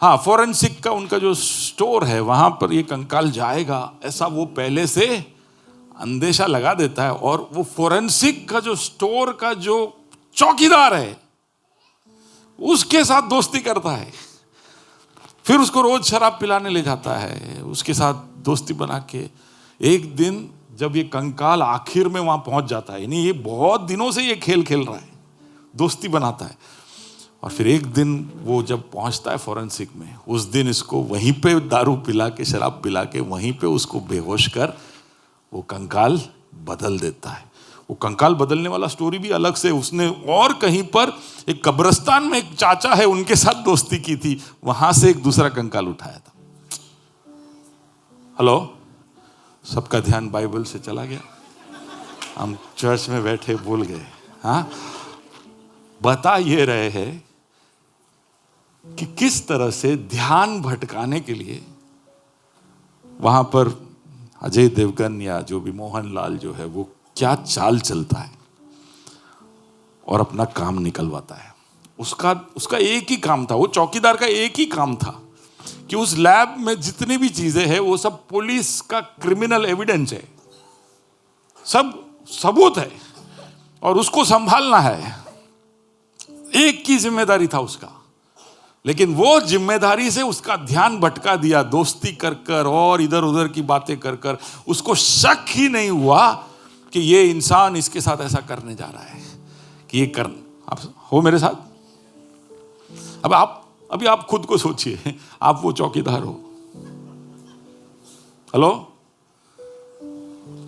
हाँ, फोरेंसिक का उनका जो स्टोर है वहां पर ये कंकाल जाएगा, ऐसा वो पहले से अंदेशा लगा देता है। और वो फोरेंसिक का जो स्टोर का जो चौकीदार है उसके साथ दोस्ती करता है, फिर उसको रोज शराब पिलाने ले जाता है, उसके साथ दोस्ती बना के एक दिन जब ये कंकाल आखिर में वहां पहुंच जाता है, यानी ये बहुत दिनों से ये खेल रहा है, दोस्ती बनाता है, और फिर एक दिन वो जब पहुंचता है फोरेंसिक में, उस दिन इसको वहीं पे दारू पिला के, शराब पिला के वहीं पे उसको बेहोश कर वो कंकाल बदल देता है। वो कंकाल बदलने वाला स्टोरी भी अलग से, उसने और कहीं पर एक कब्रिस्तान में एक चाचा है उनके साथ दोस्ती की थी, वहां से एक दूसरा कंकाल उठाया था। हेलो, सबका ध्यान बाइबल से चला गया, हम चर्च में बैठे भूल गए। हाँ, बता ये रहे हैं कि किस तरह से ध्यान भटकाने के लिए वहां पर अजय देवगन या जो भी मोहनलाल जो है वो क्या चाल चलता है और अपना काम निकलवाता है। उसका एक ही काम था, वो चौकीदार का एक ही काम था कि उस लैब में जितनी भी चीजें हैं वो सब पुलिस का क्रिमिनल एविडेंस है, सब सबूत है और उसको संभालना है। एक की जिम्मेदारी था उसका, लेकिन वो जिम्मेदारी से उसका ध्यान भटका दिया, दोस्ती कर कर और इधर उधर की बातें कर कर। उसको शक ही नहीं हुआ कि ये इंसान इसके साथ ऐसा करने जा रहा है, कि ये कर, आप हो मेरे साथ? अब अभी आप खुद को सोचिए, आप वो चौकीदार हो। हेलो,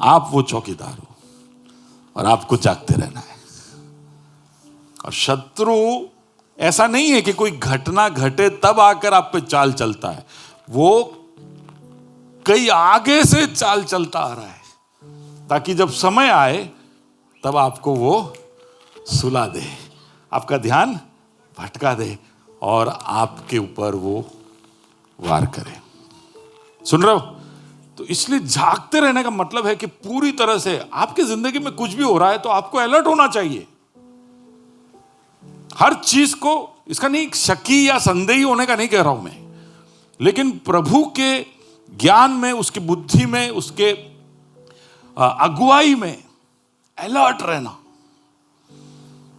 आप वो चौकीदार हो और आपको जागते रहना है। और शत्रु ऐसा नहीं है कि कोई घटना घटे तब आकर आप पे चाल चलता है, वो कई आगे से चाल चलता आ रहा है, ताकि जब समय आए तब आपको वो सुला दे, आपका ध्यान भटका दे और आपके ऊपर वो वार करे। सुन रहे हो? तो इसलिए जागते रहने का मतलब है कि पूरी तरह से आपकी जिंदगी में कुछ भी हो रहा है तो आपको अलर्ट होना चाहिए हर चीज को। इसका नहीं, शकी या संदेही होने का नहीं कह रहा हूं मैं, लेकिन प्रभु के ज्ञान में, उसकी बुद्धि में, उसके अगुवाई में अलर्ट रहना।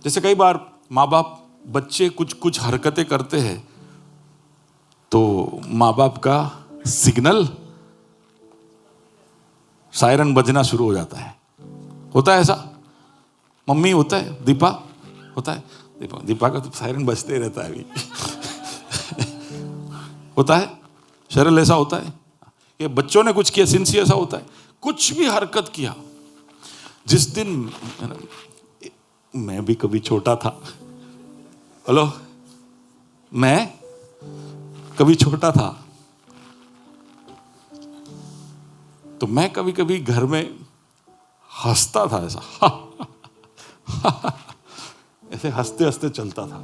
जैसे कई बार माँ बाप, बच्चे कुछ हरकतें करते हैं तो माँ बाप का सिग्नल, सायरन बजना शुरू हो जाता है। होता है ऐसा? मम्मी होता है, दीपा होता है, दीपा का तो सायरन बजते ही रहता है अभी। होता है शरल, ऐसा होता है कि बच्चों ने कुछ किया, सिंसी ऐसा होता है, कुछ भी हरकत किया। जिस दिन मैं भी कभी छोटा था, हेलो, मैं कभी छोटा था तो मैं कभी कभी घर में हंसता था, ऐसा ऐसे हंसते हंसते चलता था,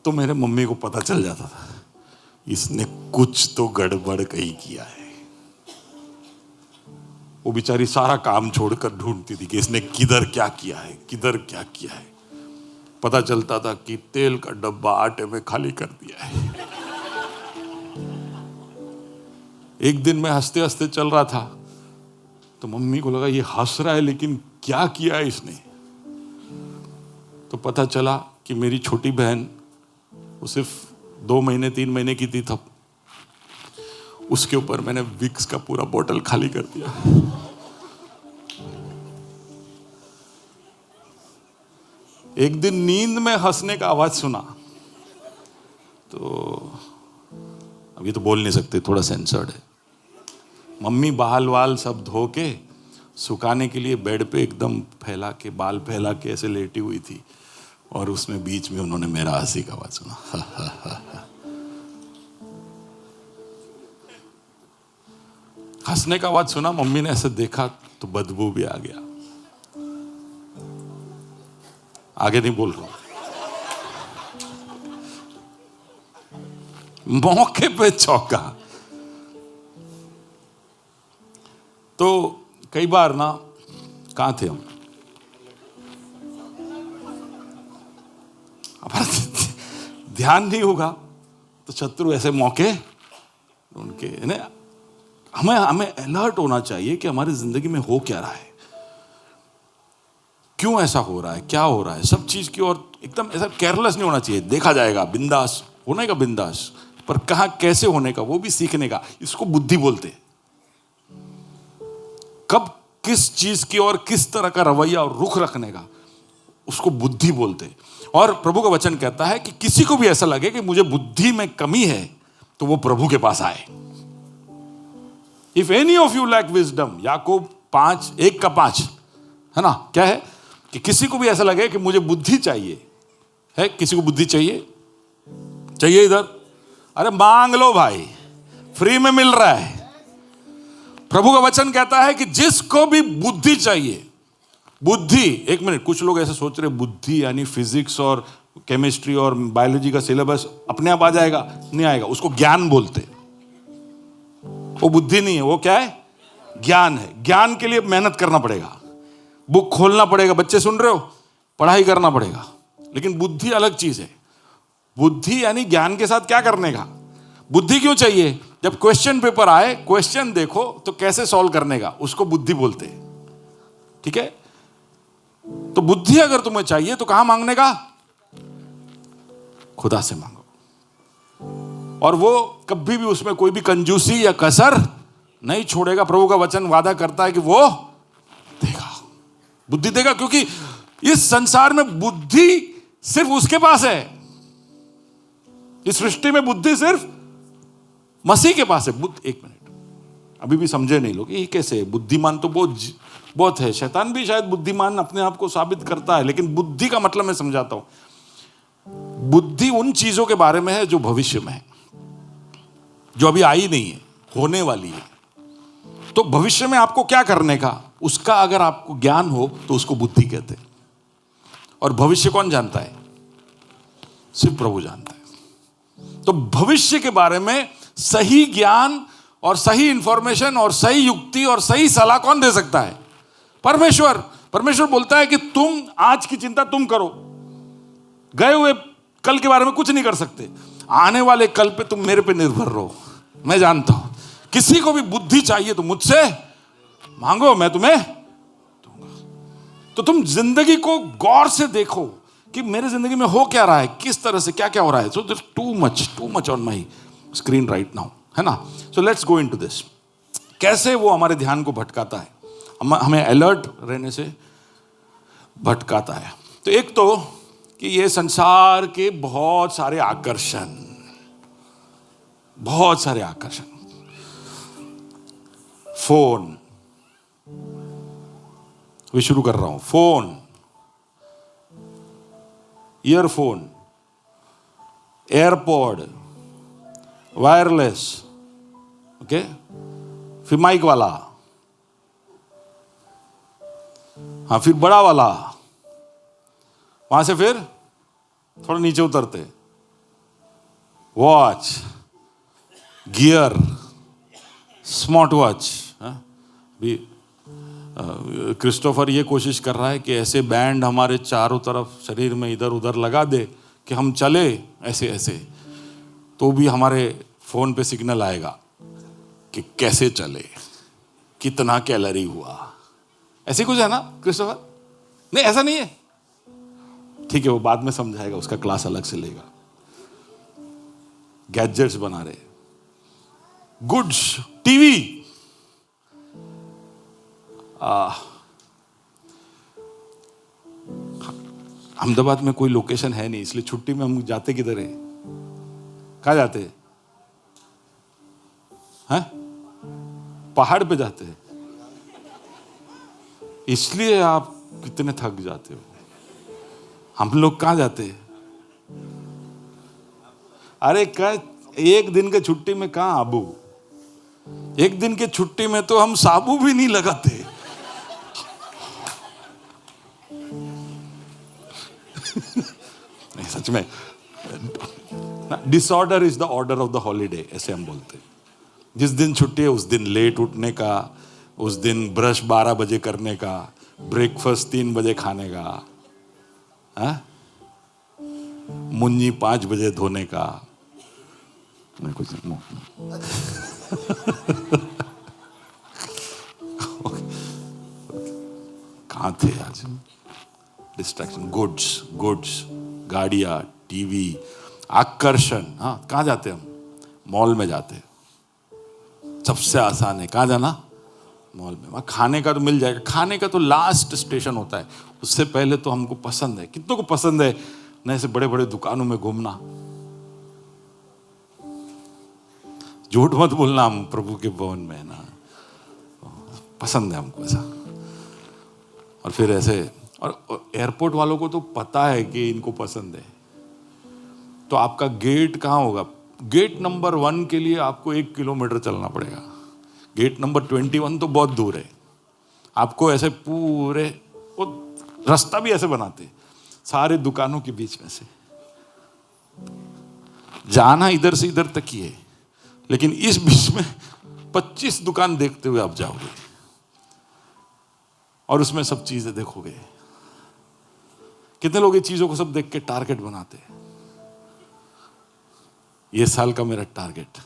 तो मेरे मम्मी को पता चल जाता था इसने कुछ तो गड़बड़ कहीं किया है। वो बेचारी सारा काम छोड़कर ढूंढती थी कि इसने किधर क्या किया है, किधर क्या किया है। पता चलता था कि तेल का डब्बा आटे में खाली कर दिया है। एक दिन मैं हंसते हंसते चल रहा था तो मम्मी को लगा ये हंस रहा है लेकिन क्या किया है इसने। तो पता चला कि मेरी छोटी बहन, वो सिर्फ 2 महीने 3 महीने की थी तब, उसके ऊपर मैंने विक्स का पूरा बोतल खाली कर दिया। एक दिन नींद में हंसने का आवाज सुना, तो अभी तो बोल नहीं सकते, थोड़ा सेंसर्ड है। मम्मी बाल वाल सब धो के सुखाने के लिए बेड पे एकदम फैला के, बाल फैला के ऐसे लेटी हुई थी, और उसमें बीच में उन्होंने मेरा हंसी का आवाज सुना। हंसने का आवाज सुना, मम्मी ने ऐसे देखा तो बदबू भी आ गया। आगे नहीं बोल रहा, मौके पे चौंका। तो कई बार ना, कहां थे हम, ध्यान नहीं होगा तो शत्रु ऐसे मौके उनके, हमें अलर्ट होना चाहिए कि हमारी जिंदगी में हो क्या रहा है, क्यों ऐसा हो रहा है, क्या हो रहा है, सब चीज की ओर एकदम ऐसा केयरलेस नहीं होना चाहिए। देखा जाएगा, बिंदास होने का, बिंदास, पर कहां कैसे होने का वो भी सीखने का। इसको बुद्धि बोलते हैं। कब किस चीज की और किस तरह का रवैया और रुख रखने का, उसको बुद्धि बोलते। और प्रभु का वचन कहता है कि किसी को भी ऐसा लगे कि मुझे बुद्धि में कमी है तो वो प्रभु के पास आए। If any of you lack wisdom, Yakub 5:1-5 है ना, क्या है कि किसी को भी ऐसा लगे कि मुझे बुद्धि चाहिए, है किसी को बुद्धि चाहिए इधर, अरे मांग लो भाई, फ्री में मिल रहा है। प्रभु का वचन कहता है कि जिसको भी बुद्धि चाहिए, बुद्धि, एक मिनट, कुछ लोग ऐसे सोच रहे बुद्धि यानी फिजिक्स और केमिस्ट्री और बायोलॉजी का सिलेबस अपने आप आ जाएगा, नहीं आएगा, उसको ज्ञान बोलते। वो बुद्धि नहीं है, वो क्या है, ज्ञान है। ज्ञान के लिए मेहनत करना पड़ेगा, बुक खोलना पड़ेगा, बच्चे सुन रहे हो, पढ़ाई करना पड़ेगा। लेकिन बुद्धि अलग चीज है। बुद्धि यानी ज्ञान के साथ क्या करने का। बुद्धि क्यों चाहिए? जब क्वेश्चन पेपर आए, क्वेश्चन देखो तो कैसे सॉल्व करने का, उसको बुद्धि बोलते हैं। ठीक है, तो बुद्धि अगर तुम्हें चाहिए तो कहां मांगने का, खुदा से मांगो, और वो कभी भी उसमें कोई भी कंजूसी या कसर नहीं छोड़ेगा। प्रभु का वचन वादा करता है कि वो देगा, बुद्धि देगा, क्योंकि इस संसार में बुद्धि सिर्फ उसके पास है, इस सृष्टि में बुद्धि सिर्फ मसीह के पास है। एक मिनट, अभी भी समझे नहीं लोग, ये कैसे? बुद्धिमान तो बहुत है, शैतान भी शायद बुद्धिमान अपने आप को साबित करता है, लेकिन बुद्धि का मतलब मैं समझाता हूं। बुद्धि उन चीजों के बारे में है जो भविष्य में है, जो अभी आई नहीं है, होने वाली है। तो भविष्य में आपको क्या करने का, उसका अगर आपको ज्ञान हो तो उसको बुद्धि कहते हैं। और भविष्य कौन जानता है? सिर्फ प्रभु जानता है। तो भविष्य के बारे में सही ज्ञान और सही इंफॉर्मेशन और सही युक्ति और सही सलाह कौन दे सकता है? परमेश्वर। परमेश्वर बोलता है कि तुम आज की चिंता तुम करो, गए हुए कल के बारे में कुछ नहीं कर सकते, आने वाले कल पे तुम मेरे पे निर्भर रहो, मैं जानता हूं। किसी को भी बुद्धि चाहिए तो मुझसे मांगो, मैं तुम्हें दूंगा। तो तुम जिंदगी को गौर से देखो कि मेरे जिंदगी में हो क्या रहा है, किस तरह से क्या क्या हो रहा है। So there too much on my screen right now, है ना? So let's go into this. कैसे वो हमारे ध्यान को भटकाता है, हमें अलर्ट रहने से भटकाता है। तो एक तो कि ये संसार के बहुत सारे आकर्षण, फोन, मैं शुरू कर रहा हूं। Phone, earphone, AirPod, wireless, okay, फिर माइक वाला, हाँ, फिर बड़ा वाला, वहां से फिर थोड़ा नीचे उतरते, वॉच, गियर, स्मार्ट वॉच। भी क्रिस्टोफर ये कोशिश कर रहा है कि ऐसे बैंड हमारे चारों तरफ शरीर में इधर उधर लगा दे कि हम चले ऐसे ऐसे, तो भी हमारे फोन पे सिग्नल आएगा कि कैसे चले, कितना कैलोरी हुआ। ऐसे कुछ है ना क्रिस्टोफर? नहीं, ऐसा नहीं है। ठीक है, वो बाद में समझाएगा, उसका क्लास अलग से लेगा। गैजेट्स बना रहे, गुड्स, टीवी। अहमदाबाद में कोई लोकेशन है नहीं, इसलिए छुट्टी में हम जाते किधर है? कहाँ जाते हैं? पहाड़ पे जाते हैं। इसलिए आप कितने थक जाते हो। हम लोग कहाँ जाते हैं? अरे एक दिन के छुट्टी में कहाँ आबू? एक दिन के छुट्टी में तो हम साबु भी नहीं लगाते। नहीं, सच में, disorder is the order of the holiday, ऐसे हम बोलते हैं। जिस दिन छुट्टी है उस दिन लेट उठने का, उस दिन ब्रश 12 बजे करने का, ब्रेकफास्ट 3 बजे खाने का, मुन्नी 5 बजे धोने का। नहीं कुछ कहाँ थे आज? डिस्ट्रैक्शन, गुड्स, गाड़ियाँ, टीवी, आकर्षण। हाँ, कहाँ जाते हम? मॉल में जाते। सबसे आसान है कहाँ जाना? मॉल में। वहाँ खाने का तो मिल जाएगा, खाने का तो लास्ट स्टेशन होता है, उससे पहले तो हमको पसंद है। कितनों को पसंद है ना ऐसे बड़े बड़े दुकानों में घूमना? झूठ मत बोलना, हम प्रभु के भवन में है ना, पसंद है हमको ऐसा। और फिर ऐसे, और एयरपोर्ट वालों को तो पता है कि इनको पसंद है, तो आपका गेट कहाँ होगा? गेट नंबर 1 के लिए आपको 1 किलोमीटर चलना पड़ेगा। गेट नंबर 21 तो बहुत दूर है। आपको ऐसे पूरे वो रास्ता भी ऐसे बनाते, सारे दुकानों के बीच में से जाना इधर से इधर तक ही है, लेकिन इस बीच में 25 दुकान देखते हुए आप जाओगे और उसमें सब चीजें देखोगे। कितने लोग ये चीजों को सब देख के टारगेट बनाते हैं? ये साल का मेरा टारगेट।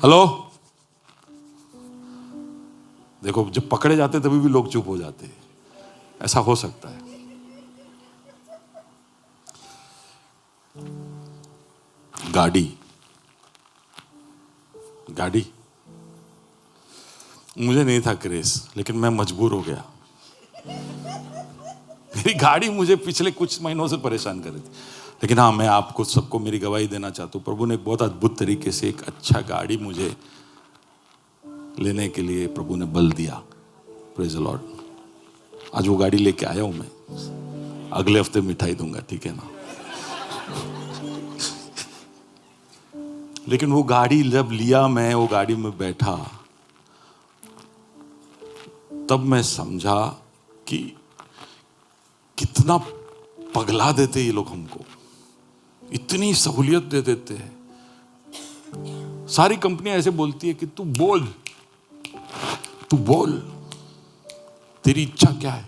हेलो, देखो जब पकड़े जाते तभी भी लोग चुप हो जाते हैं। ऐसा हो सकता है। गाड़ी, मुझे नहीं था क्रेज, लेकिन मैं मजबूर हो गया। मेरी गाड़ी मुझे पिछले कुछ महीनों से परेशान कर रही थी, लेकिन हाँ, मैं आपको सबको मेरी गवाही देना चाहता हूँ, प्रभु ने एक बहुत अद्भुत तरीके से एक अच्छा गाड़ी मुझे लेने के लिए प्रभु ने बल दिया। Praise the Lord. आज वो गाड़ी लेके आया हूं मैं, अगले हफ्ते मिठाई दूंगा, ठीक है ना। लेकिन वो गाड़ी जब लिया, मैं वो गाड़ी में बैठा, तब मैं समझा कि कितना पगला देते ये लोग हमको, इतनी सहूलियत दे देते हैं। सारी कंपनियां ऐसे बोलती है कि तू बोल, तेरी इच्छा क्या है,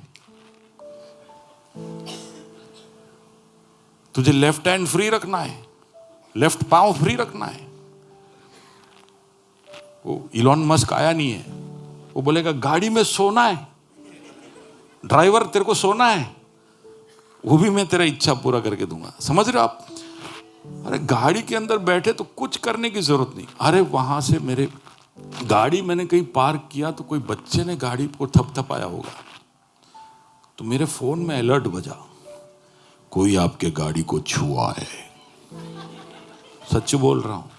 तुझे लेफ्ट हैंड फ्री रखना है, लेफ्ट पांव फ्री रखना है। वो इलॉन मस्क आया नहीं है, वो बोलेगा गाड़ी में सोना है, ड्राइवर तेरे को सोना है, वो भी मैं तेरा इच्छा पूरा करके दूंगा। समझ रहे हो आप? अरे गाड़ी के अंदर बैठे तो कुछ करने की जरूरत नहीं। अरे वहां से मेरे गाड़ी मैंने कहीं पार्क किया तो कोई बच्चे ने गाड़ी को थपथपाया होगा, तो मेरे फोन में अलर्ट बजा, कोई आपके गाड़ी को छुआ है। सच बोल रहा हूं।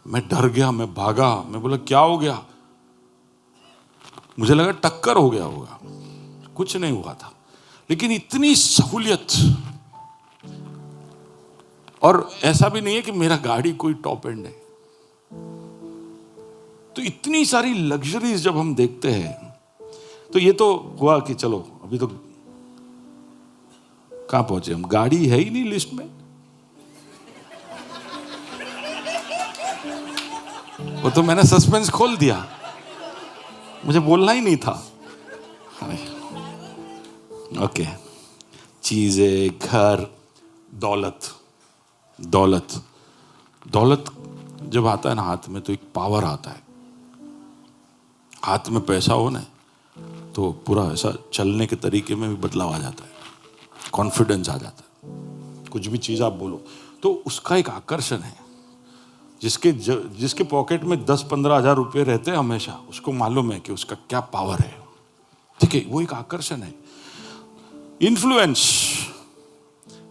मैं डर गया, मैं भागा, मैं बोला क्या हो गया? मुझे लगा टक्कर हो गया होगा, कुछ नहीं हुआ था। लेकिन इतनी सहूलियत, और ऐसा भी नहीं है कि मेरा गाड़ी कोई टॉप एंड है। तो इतनी सारी लग्जरीज जब हम देखते हैं, तो ये तो हुआ कि चलो अभी तो कहां पहुंचे हम, गाड़ी है ही नहीं लिस्ट में। वो तो मैंने सस्पेंस खोल दिया, मुझे बोलना ही नहीं था। ओके, चीजें, घर, दौलत जब आता है ना हाथ में, तो एक पावर आता है। हाथ में पैसा हो ना, तो पूरा ऐसा चलने के तरीके में भी बदलाव आ जाता है, कॉन्फिडेंस आ जाता है। कुछ भी चीज आप बोलो तो उसका एक आकर्षण है। जिसके पॉकेट में 10-15 हजार रुपये रहते हैं हमेशा, उसको मालूम है कि उसका क्या पावर है। ठीक है, वो एक आकर्षण है। इन्फ्लुएंस,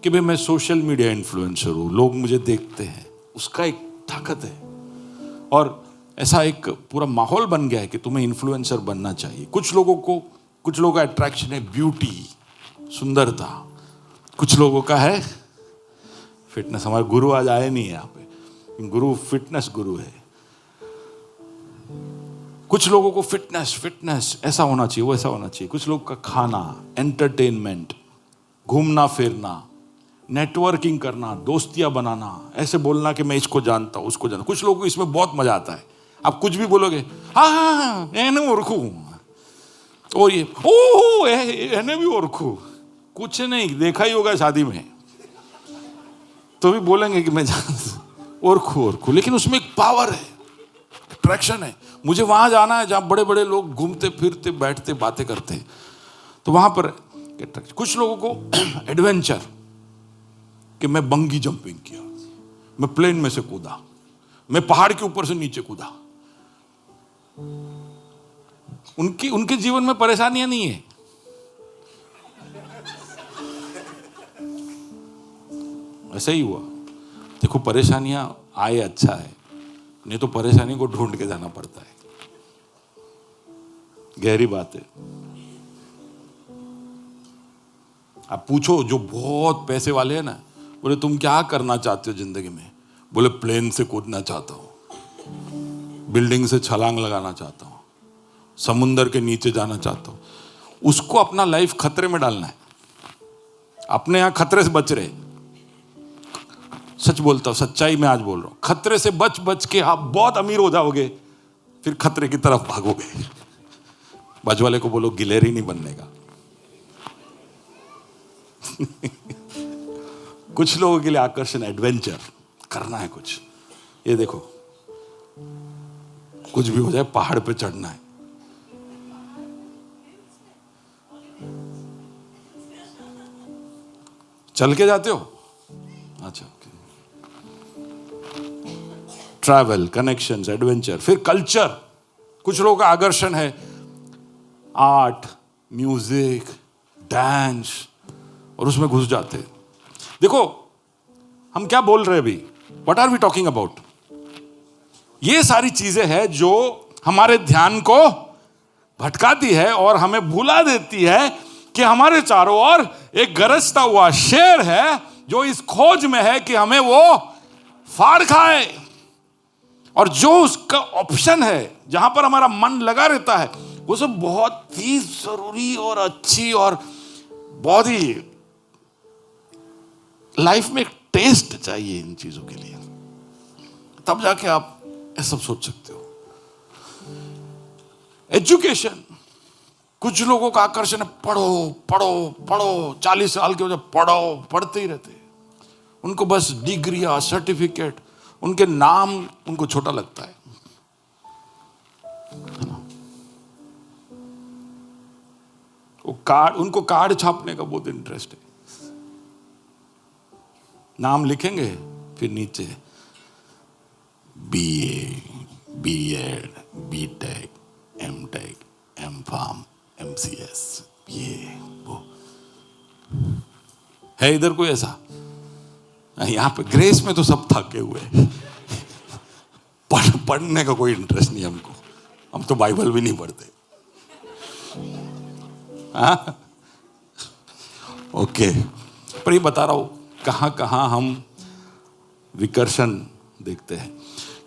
कि भाई मैं सोशल मीडिया इन्फ्लुएंसर हूं, लोग मुझे देखते हैं, उसका एक ताकत है। और ऐसा एक पूरा माहौल बन गया है कि तुम्हें इन्फ्लुएंसर बनना चाहिए। कुछ लोगों का अट्रैक्शन है ब्यूटी, सुंदरता। कुछ लोगों का है फिटनेस। हमारे गुरु आज आए नहीं है यहाँ पे, गुरु फिटनेस गुरु है। कुछ लोगों को फिटनेस ऐसा होना चाहिए, वैसा होना चाहिए। कुछ लोग का खाना, एंटरटेनमेंट, घूमना फिरना, नेटवर्किंग करना, दोस्तियां बनाना, ऐसे बोलना कि मैं इसको जानता हूं, उसको जानता। कुछ लोगों को इसमें बहुत मजा आता है। आप कुछ भी बोलोगे, हाँ ओरखू, और ये ओह एने भी ओरखू, कुछ नहीं देखा ही होगा शादी में, तो भी बोलेंगे कि मैं ओरखू। लेकिन उसमें एक पावर है, अट्रैक्शन है। मुझे वहां जाना है जहां बड़े बड़े लोग घूमते फिरते, बैठते, बातें करते हैं, तो वहां पर कुछ लोगों को एडवेंचर, कि मैं बंगी जंपिंग किया, मैं प्लेन में से कूदा, मैं पहाड़ के ऊपर से नीचे कूदा। उनके जीवन में परेशानियां नहीं है। ऐसा ही हुआ। देखो, परेशानियां आए अच्छा है, नहीं तो परेशानी को ढूंढ के जाना पड़ता है। गहरी बात है। आप पूछो जो बहुत पैसे वाले हैं ना, बोले तुम क्या करना चाहते हो जिंदगी में? बोले प्लेन से कूदना चाहता हूं, बिल्डिंग से छलांग लगाना चाहता हूं, समुंदर के नीचे जाना चाहता हूं। उसको अपना लाइफ खतरे में डालना है। अपने यहां खतरे से बच रहे, सच बोलता हूं, सच्चाई में आज बोल रहा हूं। खतरे से बच के आप बहुत अमीर हो जाओगे, फिर खतरे की तरफ भागोगे। बाजू वाले को बोलो गिलहरी नहीं बनने का। कुछ लोगों के लिए आकर्षण, एडवेंचर करना है कुछ। ये देखो, कुछ भी हो जाए, पहाड़ पे चढ़ना है। चल के जाते हो? अच्छा, ट्रैवल, कनेक्शंस, एडवेंचर। फिर कल्चर, कुछ लोगों का आकर्षण है आर्ट, म्यूजिक, डांस, और उसमें घुस जाते। देखो हम क्या बोल रहे हैं अभी, what are we talking about? ये सारी चीजें हैं जो हमारे ध्यान को भटकाती है और हमें भुला देती है कि हमारे चारों ओर एक गरजता हुआ शेर है जो इस खोज में है कि हमें वो फाड़ खाए। और जो उसका ऑप्शन है जहां पर हमारा मन लगा रहता है, वो सब बहुत ही जरूरी और अच्छी और बहुत ही लाइफ में एक टेस्ट चाहिए इन चीजों के लिए, तब जाके आप ये सब सोच सकते हो। एजुकेशन, कुछ लोगों का आकर्षण है पढ़ो पढ़ो पढ़ो, 40 साल के वजह पढ़ो, पढ़ते ही रहते। उनको बस डिग्रियां, सर्टिफिकेट, उनके नाम उनको छोटा लगता है ना? वो कार्ड, उनको कार्ड छापने का बहुत इंटरेस्ट है। नाम लिखेंगे, फिर नीचे BA, B.Ed, B.Tech, M.Tech, M.Pharm, MCS, ये वो है। इधर कोई ऐसा? यहाँ पे ग्रेस में तो सब थके हुए पढ़ने का कोई इंटरेस्ट नहीं हमको, हम तो बाइबल भी नहीं पढ़ते। हाँ ओके, पर ये बता रहा हूं कहां कहां हम विकर्षण देखते हैं।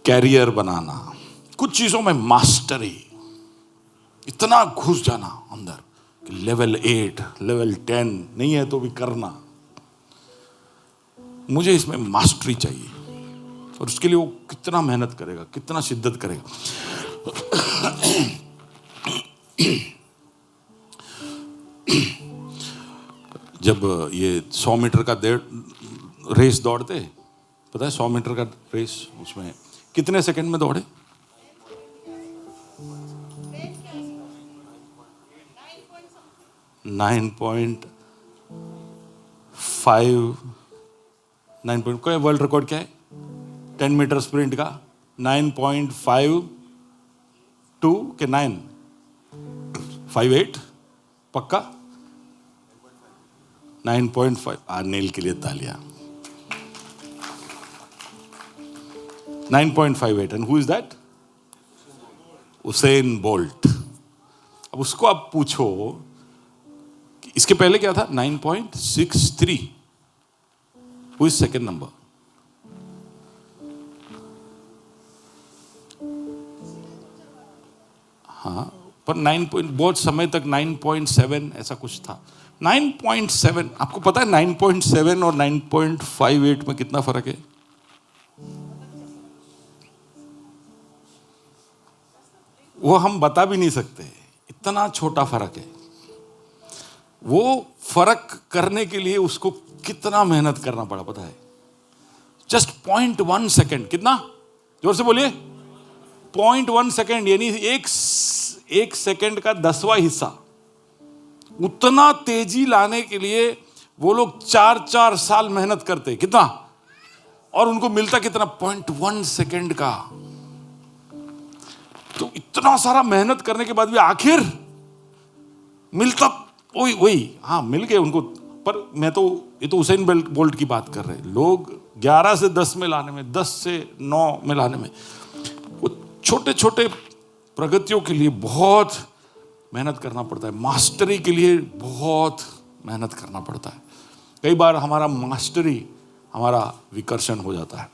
कैरियर बनाना, कुछ चीजों में मास्टरी, इतना घुस जाना अंदर कि लेवल 8, लेवल 10 नहीं है तो भी करना, मुझे इसमें मास्टरी चाहिए। और उसके लिए वो कितना मेहनत करेगा, कितना शिद्दत करेगा। जब ये 100 मीटर का रेस दौड़ते, पता है 100 मीटर का रेस, उसमें कितने सेकंड में दौड़े? 9.5 का वर्ल्ड रिकॉर्ड क्या है 10 मीटर स्प्रिंट का? 9.52 के 9.58 पक्का? 9.5। अनिल के लिए तालियां। 9.58 and who is that? Usain bolt. अब उसको आप पूछो कि इसके पहले क्या था? 9.63। Who is second number? हाँ, पर 9 बहुत समय तक 9.7 ऐसा कुछ था। 9.7, आपको पता है 9.7 और 9.58 में कितना फर्क है? वो हम बता भी नहीं सकते, इतना छोटा फर्क है। वो फर्क करने के लिए उसको कितना मेहनत करना पड़ा पता है? Just 0.1 second. कितना? जोर से बोलिए। 0.1 सेकेंड, यानी एक सेकेंड का 10वां हिस्सा। उतना तेजी लाने के लिए वो लोग 4 साल मेहनत करते। कितना? और उनको मिलता कितना? 0.1 सेकेंड का। तो इतना सारा मेहनत करने के बाद भी आखिर मिलता वही। हाँ, मिल गए उनको। पर मैं तो, ये तो उसेन बोल्ट की बात कर रहे हैं। लोग 11 से 10 में लाने में, 10 से 9 में लाने में, वो छोटे छोटे प्रगतियों के लिए बहुत मेहनत करना पड़ता है। मास्टरी के लिए बहुत मेहनत करना पड़ता है। कई बार हमारा मास्टरी हमारा विकर्षण हो जाता है।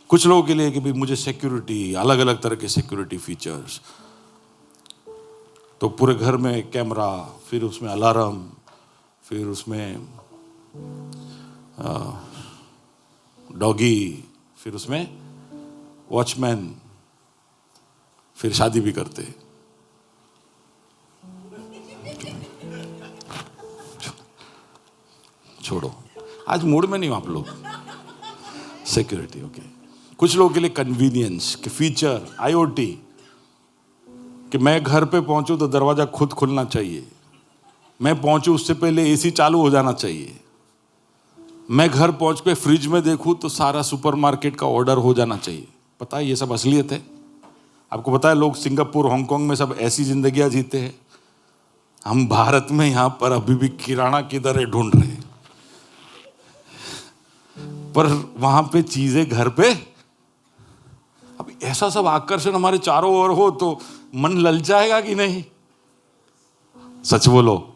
कुछ लोगों के लिए कि भाई मुझे सिक्योरिटी, अलग अलग तरह के सिक्योरिटी फीचर्स, तो पूरे घर में कैमरा, फिर उसमें अलार्म, फिर उसमें डॉगी, फिर उसमें वॉचमैन, फिर शादी भी करते। छोड़ो, आज मूड में नहीं हो आप लोग। Security okay. कुछ लोगों के लिए कन्वीनियंस के फीचर, IoT, कि मैं घर पे पहुंचूं तो दरवाजा खुद खुलना चाहिए, मैं पहुंचूं उससे पहले AC चालू हो जाना चाहिए, मैं घर पहुंच के फ्रिज में देखूं तो सारा सुपरमार्केट का ऑर्डर हो जाना चाहिए। पता है ये सब असलियत है? आपको पता है लोग सिंगापुर, हांगकांग में सब ऐसी जिंदगियां जीते हैं। हम भारत में यहां पर अभी भी किराना किधर है ढूंढ रहे हैं, पर वहां पे चीजें घर पे। अब ऐसा सब आकर्षण हमारे चारों ओर हो तो मन ललचाएगा कि नहीं? सच बोलो।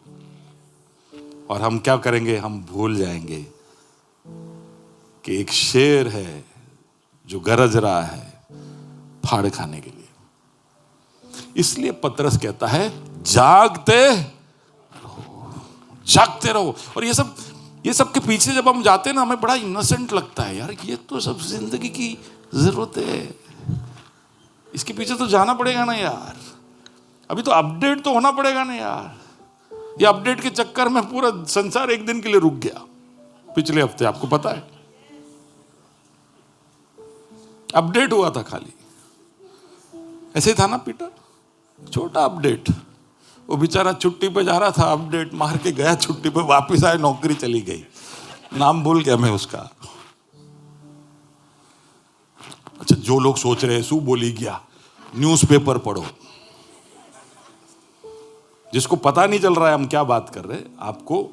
और हम क्या करेंगे? हम भूल जाएंगे कि एक शेर है जो गरज रहा है फाड़ खाने के लिए। इसलिए पतरस कहता है जागते रहो। और ये सब के पीछे जब हम जाते हैं ना, हमें बड़ा इनोसेंट लगता है, यार ये तो सब जिंदगी की जरूरत है, इसके पीछे तो जाना पड़ेगा ना यार, अभी तो अपडेट तो होना पड़ेगा ना यार। ये अपडेट के चक्कर में पूरा संसार एक दिन के लिए रुक गया पिछले हफ्ते, आपको पता है। अपडेट हुआ था खाली, ऐसे ही था ना पीटर, छोटा अपडेट। वो बेचारा छुट्टी पे जा रहा था, अपडेट मार के गया छुट्टी पे, वापस आए नौकरी चली गई, नाम भूल गया मैं उसका। अच्छा, जो लोग सोच रहे हैं सू बोली गया, न्यूज़पेपर पढ़ो। जिसको पता नहीं चल रहा है हम क्या बात कर रहे हैं, आपको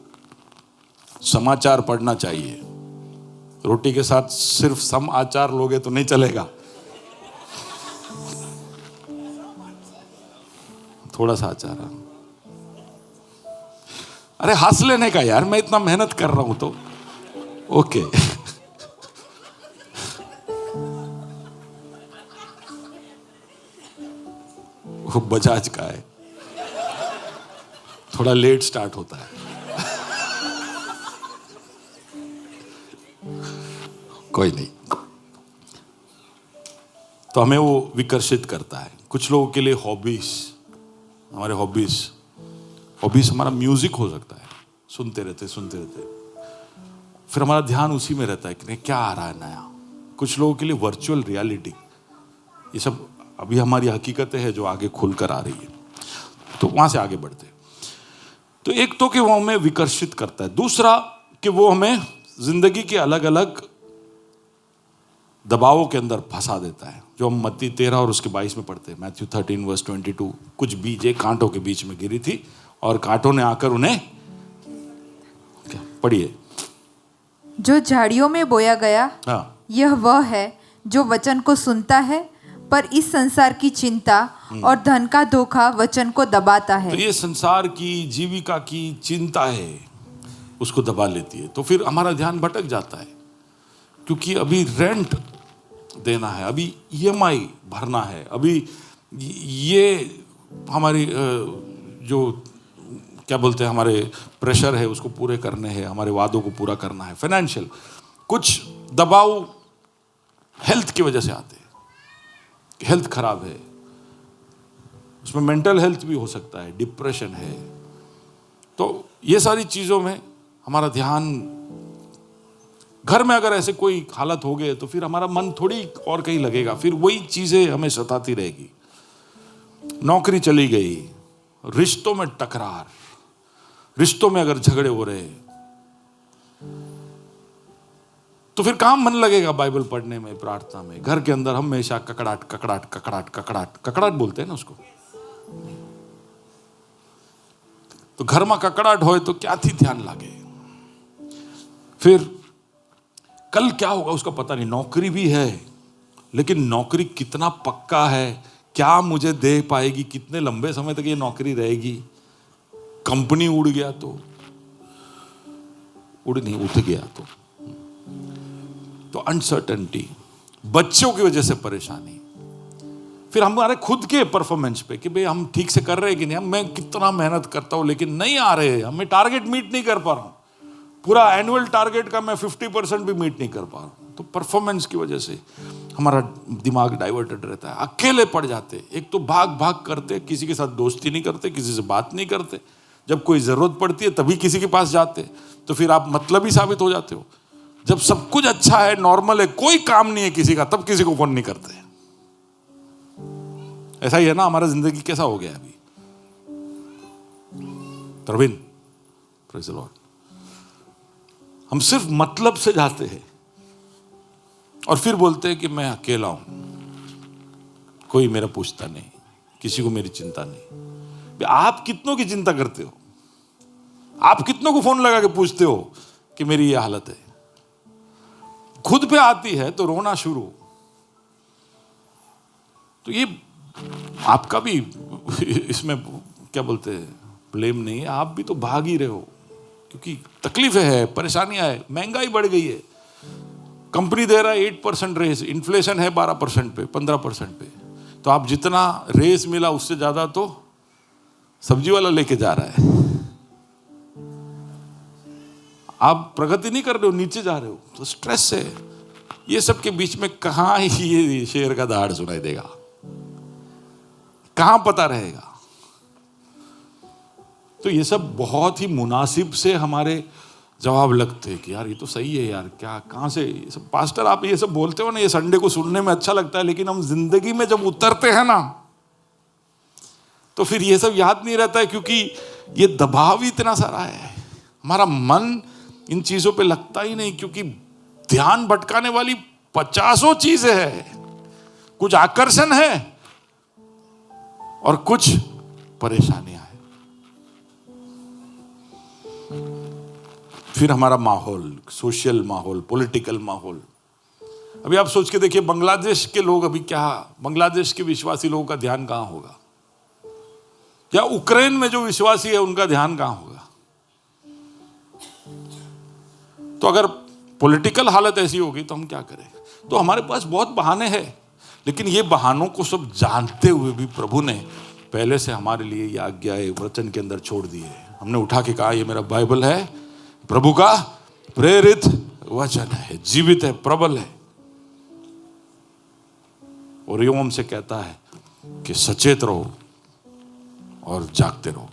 समाचार पढ़ना चाहिए। रोटी के साथ सिर्फ समाचार लोगे तो नहीं चलेगा, थोड़ा सा आचार। अरे हंस लेने का यार, मैं इतना मेहनत कर रहा हूं तो ओके। वो बजाज का है, थोड़ा लेट स्टार्ट होता है। कोई नहीं, तो हमें वो विकर्षित करता है। कुछ लोगों के लिए हॉबीज, हमारे हॉबीज हमारा म्यूजिक हो सकता है, सुनते रहते फिर हमारा ध्यान उसी में रहता है कि क्या आ रहा है नया। कुछ लोगों के लिए वर्चुअल रियलिटी, ये सब अभी हमारी हकीकतें हैं जो आगे खुलकर आ रही है, तो वहां से आगे बढ़ते। तो एक तो कि वो हमें विकर्षित करता है, दूसरा कि वो हमें जिंदगी के अलग अलग दबावों के अंदर फंसा देता है, जो हम मत्ती 13 और उसके 22 में पढ़ते हैं। मैथ्यू 13:22, कुछ बीजें कांटों के बीच में गिरी थी और कांटों ने आकर उन्हें, पढ़िए। जो झाड़ियों में बोया गया, हाँ, यह वह है जो वचन को सुनता है, पर इस संसार की चिंता और धन का धोखा वचन को दबाता है। तो ये संसार की, जीविका की चिंता है, उसको दबा लेती है। तो फिर हमारा ध्यान भटक जाता है, क्योंकि अभी रेंट देना है, अभी EMI भरना है, अभी ये हमारी जो क्या बोलते हैं, हमारे प्रेशर है उसको पूरे करने हैं, हमारे वादों को पूरा करना है, फाइनेंशियल कुछ दबाव हेल्थ की वजह से आते हैं। हेल्थ खराब है, उसमें मेंटल हेल्थ भी हो सकता है, डिप्रेशन है। तो ये सारी चीज़ों में हमारा ध्यान, घर में अगर ऐसे कोई हालत हो गए तो फिर हमारा मन थोड़ी और कहीं लगेगा, फिर वही चीज़ें हमें सताती रहेगी। नौकरी चली गई, रिश्तों में टकरार, रिश्तों में अगर झगड़े हो रहे तो फिर काम मन लगेगा बाइबल पढ़ने में, प्रार्थना में। घर के अंदर हमेशा ककड़ाहट बोलते हैं ना उसको। तो घर में ककड़ाहट होए तो क्या थी ध्यान लागे। फिर कल क्या होगा उसका पता नहीं। नौकरी भी है, लेकिन नौकरी कितना पक्का है, क्या मुझे दे पाएगी, कितने लंबे समय तक ये नौकरी रहेगी। कंपनी उड़ गया तो उड़ गया तो अनसर्टेनिटी, बच्चों की वजह से परेशानी, फिर हमारे खुद के परफॉर्मेंस पे कि भाई हम ठीक से कर रहे हैं कि नहीं, मैं कितना मेहनत करता हूं लेकिन नहीं आ रहे, हमें टारगेट मीट नहीं कर पा रहा हूं, पूरा एनुअल टारगेट का मैं 50% भी मीट नहीं कर पा रहा हूं। तो परफॉर्मेंस की वजह से हमारा दिमाग डाइवर्टेड रहता है, अकेले पड़ जाते। एक तो भाग करते, किसी के साथ दोस्ती नहीं करते, किसी से बात नहीं करते, जब कोई जरूरत पड़ती है तभी किसी के पास जाते, तो फिर आप मतलबी साबित हो जाते हो। जब सब कुछ अच्छा है, नॉर्मल है, कोई काम नहीं है किसी का, तब किसी को फोन नहीं करते। ऐसा ही है ना हमारा जिंदगी कैसा हो गया अभी। प्रवीण, प्रेज़ द लॉर्ड, हम सिर्फ मतलब से जाते हैं और फिर बोलते हैं कि मैं अकेला हूं, कोई मेरा पूछता नहीं, किसी को मेरी चिंता नहीं। आप कितनों की चिंता करते हो? आप कितनों को फोन लगा के पूछते हो कि मेरी ये हालत है? खुद पे आती है तो रोना शुरू। तो ये आपका भी इसमें क्या बोलते हैं, ब्लेम नहीं है। आप भी तो भाग ही रहे हो, क्योंकि तकलीफें है, परेशानियां है, महंगाई बढ़ गई है। कंपनी दे रहा है 8% रेस, इन्फ्लेशन है 12% पे, 15% पे। तो आप जितना रेस मिला उससे ज्यादा तो सब्जी वाला लेके जा रहा है। आप प्रगति नहीं कर रहे हो, नीचे जा रहे हो, तो स्ट्रेस है। ये सब के बीच में कहां ये शेर का दहाड़ सुनाई देगा, कहां पता रहेगा? तो ये सब बहुत ही मुनासिब से हमारे जवाब लगते हैं कि यार ये तो सही है यार, क्या कहां से ये सब। पास्टर आप ये सब बोलते हो ना, ये संडे को सुनने में अच्छा लगता है, लेकिन हम जिंदगी में जब उतरते हैं ना तो फिर ये सब याद नहीं रहता है, क्योंकि ये दबाव ही इतना सारा है। हमारा मन इन चीजों पे लगता ही नहीं, क्योंकि ध्यान भटकाने वाली 50 चीजें है। कुछ आकर्षण है और कुछ परेशानियां हैं। फिर हमारा माहौल, सोशल माहौल, पॉलिटिकल माहौल। अभी आप सोच के देखिए, बांग्लादेश के लोग अभी क्या, बांग्लादेश के विश्वासी लोगों का ध्यान कहां होगा? या यूक्रेन में जो विश्वासी है उनका ध्यान कहां होगा? तो अगर पॉलिटिकल हालत ऐसी होगी तो हम क्या करें? तो हमारे पास बहुत बहाने हैं, लेकिन ये बहानों को सब जानते हुए भी प्रभु ने पहले से हमारे लिए ये आज्ञाएं वचन के अंदर छोड़ दी है। हमने उठा के कहा, ये मेरा बाइबल है, प्रभु का प्रेरित वचन है, जीवित है, प्रबल है, और यूं हमसे कहता है कि सचेत रहो और जागते रहो,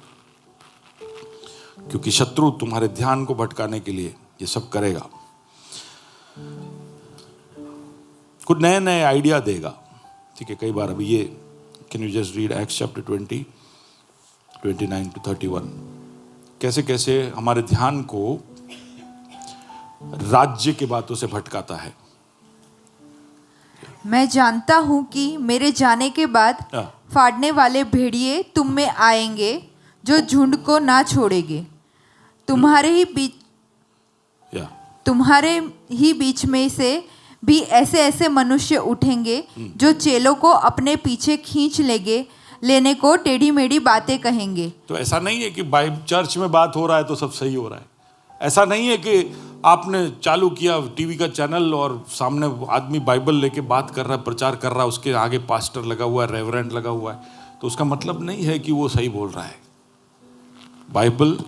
क्योंकि शत्रु तुम्हारे ध्यान को भटकाने के लिए ये सब करेगा। कुछ नए नए आइडिया देगा, ठीक है। कई बार अभी ये, can you just read acts chapter 20, 29 to 31, कैसे कैसे हमारे ध्यान को राज्य की बातों से भटकाता है। मैं जानता हूं कि मेरे जाने के बाद फाड़ने वाले भेड़िए तुम में आएंगे, जो झुंड को ना छोड़ेंगे। तुम्हारे ही बीच में से भी ऐसे ऐसे मनुष्य उठेंगे जो चेलों को अपने पीछे खींच लेने को टेढ़ी मेढ़ी बातें कहेंगे। तो ऐसा नहीं है कि चर्च में बात हो रहा है तो सब सही हो रहा है। ऐसा नहीं है कि आपने चालू किया टीवी का चैनल और सामने आदमी बाइबल लेके बात कर रहा है, प्रचार कर रहा है, उसके आगे पास्टर लगा हुआ है, रेवरेंड लगा हुआ है, तो उसका मतलब नहीं है कि वो सही बोल रहा है। बाइबल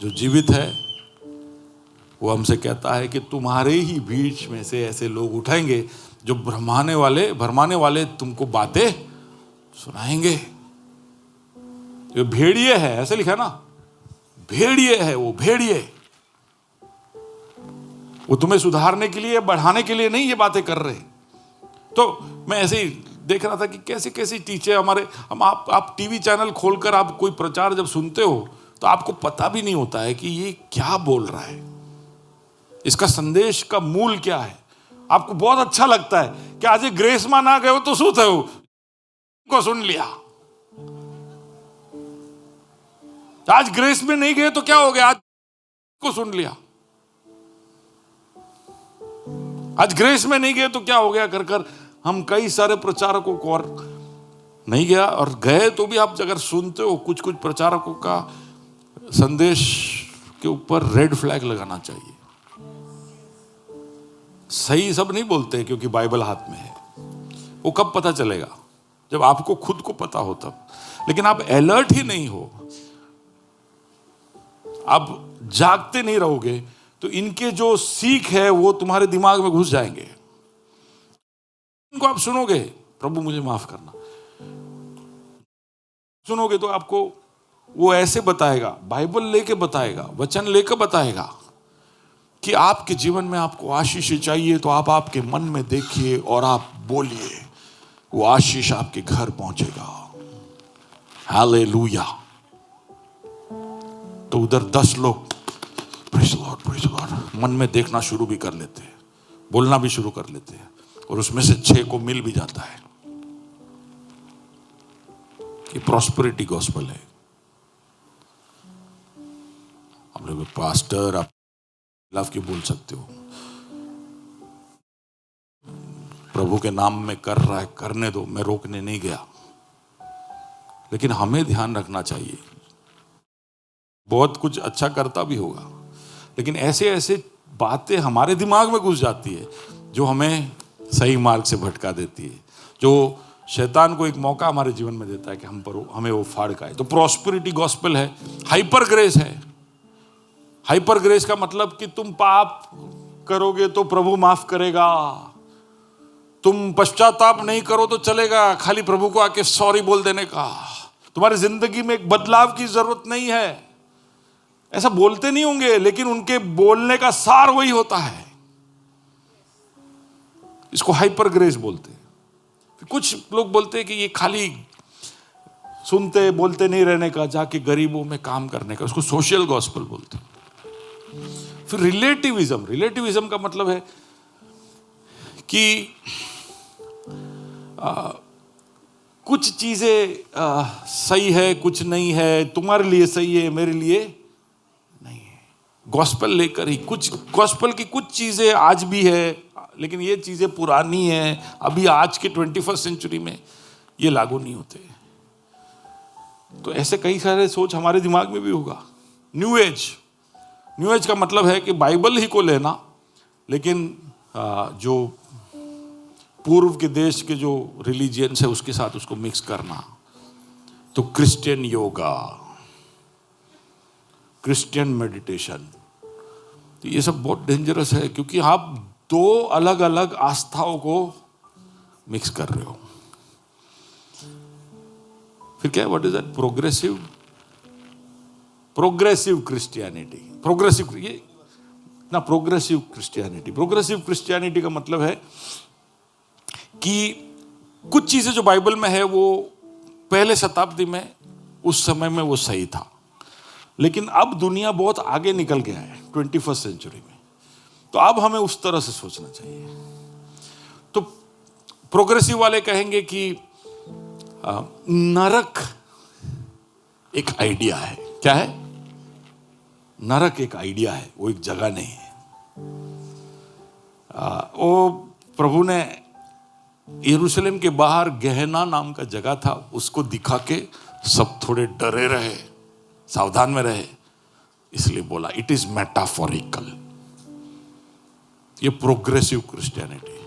जो जीवित है वो हमसे कहता है कि तुम्हारे ही बीच में से ऐसे लोग उठाएंगे जो भरमाने वाले तुमको बातें सुनाएंगे। जो भेड़िए है, ऐसे लिखा ना, भेड़िए है वो, भेड़िए। वो तुम्हें सुधारने के लिए, बढ़ाने के लिए नहीं ये बातें कर रहे। तो मैं ऐसे ही देख रहा था कि कैसे कैसे टीचर हमारे, आप टीवी चैनल खोलकर आप कोई प्रचार जब सुनते हो तो आपको पता भी नहीं होता है कि ये क्या बोल रहा है, इसका संदेश का मूल क्या है। आपको बहुत अच्छा लगता है कि आज ग्रेस मान आ गए हो तो શું થયું को सुन लिया, आज ग्रेस में नहीं गए तो क्या हो गया, आज को सुन लिया, आज ग्रेस में नहीं गए तो क्या हो गया कर कर हम कई सारे प्रचारकों को, और नहीं गया और गए तो भी आप अगर सुनते हो कुछ कुछ प्रचारकों का संदेश के ऊपर रेड फ्लैग लगाना चाहिए। सही सब नहीं बोलते क्योंकि बाइबल हाथ में है। वो कब पता चलेगा? जब आपको खुद को पता हो तब। लेकिन आप अलर्ट ही नहीं हो, आप जागते नहीं रहोगे तो इनके जो सीख है वो तुम्हारे दिमाग में घुस जाएंगे। इनको आप सुनोगे, प्रभु मुझे माफ करना, सुनोगे तो आपको वो ऐसे बताएगा, बाइबल लेके बताएगा, वचन लेकर बताएगा कि आपके जीवन में आपको आशीष चाहिए तो आप आपके मन में देखिए और आप बोलिए, वो आशीष आपके घर पहुंचेगा। हालेलुया। तो उधर 10 लोग प्रेज़ लॉर्ड मन में देखना शुरू भी कर लेते हैं, बोलना भी शुरू कर लेते हैं, और उसमें से 6 को मिल भी जाता है। ये प्रॉस्पेरिटी गॉस्पेल है। हम लोग पास्टर आप खिलाफ क्यों बोल सकते हो? प्रभु के नाम में कर रहा है, करने दो, मैं रोकने नहीं गया। लेकिन हमें ध्यान रखना चाहिए, बहुत कुछ अच्छा करता भी होगा, लेकिन ऐसे ऐसे बातें हमारे दिमाग में घुस जाती है जो हमें सही मार्ग से भटका देती है, जो शैतान को एक मौका हमारे जीवन में देता है कि हमें वो फाड़ खाए। तो प्रॉस्पेरिटी गॉस्पेल है, हाइपर ग्रेस है। हाइपर ग्रेस का मतलब कि तुम पाप करोगे तो प्रभु माफ करेगा, तुम पश्चाताप नहीं करो तो चलेगा, खाली प्रभु को आके सॉरी बोल देने का, तुम्हारी जिंदगी में एक बदलाव की जरूरत नहीं है। ऐसा बोलते नहीं होंगे, लेकिन उनके बोलने का सार वही होता है। इसको हाइपर ग्रेस बोलते हैं। कुछ लोग बोलते हैं कि ये खाली सुनते बोलते नहीं रहने का, जाके गरीबों में काम करने का, उसको सोशल गॉस्पेल बोलते हैं। फिर रिलेटिविज्म का मतलब है कि कुछ चीजें सही है, कुछ नहीं है, तुम्हारे लिए सही है, मेरे लिए नहीं है। गॉस्पेल लेकर ही कुछ, गॉस्पेल की कुछ चीजें आज भी है, लेकिन ये चीजें पुरानी है, अभी आज के 21st सेंचुरी में ये लागू नहीं होते। तो ऐसे कई सारे सोच हमारे दिमाग में भी होगा। न्यू एज का मतलब है कि बाइबल ही को लेना, लेकिन जो पूर्व के देश के जो रिलीजियंस है उसके साथ उसको मिक्स करना। तो क्रिश्चियन योगा, क्रिश्चियन मेडिटेशन, तो ये सब बहुत डेंजरस है, क्योंकि आप दो अलग अलग आस्थाओं को मिक्स कर रहे हो। फिर क्या है, what is that? Progressive Christianity. Progressive Christianity का मतलब है कि कुछ चीजें जो बाइबल में है वो पहले शताब्दी में, उस समय में वो सही था, लेकिन अब दुनिया बहुत आगे निकल गया है 21st सेंचुरी में, तो अब हमें उस तरह से सोचना चाहिए। तो प्रोग्रेसिव वाले कहेंगे कि नरक एक आइडिया है। क्या है? नरक एक आइडिया है, वो एक जगह नहीं है। वो प्रभु ने यरूशलेम के बाहर गहना नाम का जगह था, उसको दिखा के सब थोड़े डरे रहे, सावधान में रहे, इसलिए बोला इट इज मेटाफोरिकल। ये प्रोग्रेसिव क्रिश्चियनिटी।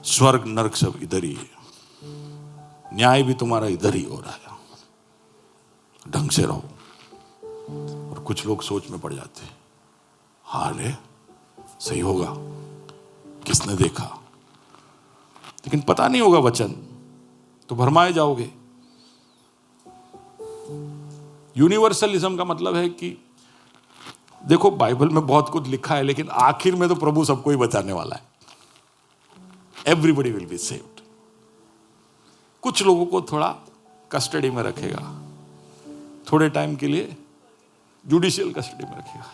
स्वर्ग नरक सब इधर ही है, न्याय भी तुम्हारा इधर ही हो रहा है, ढंग से रहो। और कुछ लोग सोच में पड़ जाते हैं, हाँ रे सही होगा, किसने देखा, लेकिन पता नहीं होगा वचन, तो भरमाए जाओगे। यूनिवर्सलिज्म का मतलब है कि देखो बाइबल में बहुत कुछ लिखा है, लेकिन आखिर में तो प्रभु सबको ही बचाने वाला है। Everybody will be saved. कुछ लोगों को थोड़ा कस्टडी में रखेगा, थोड़े टाइम के लिए जुडिशियल कस्टडी में रखेगा,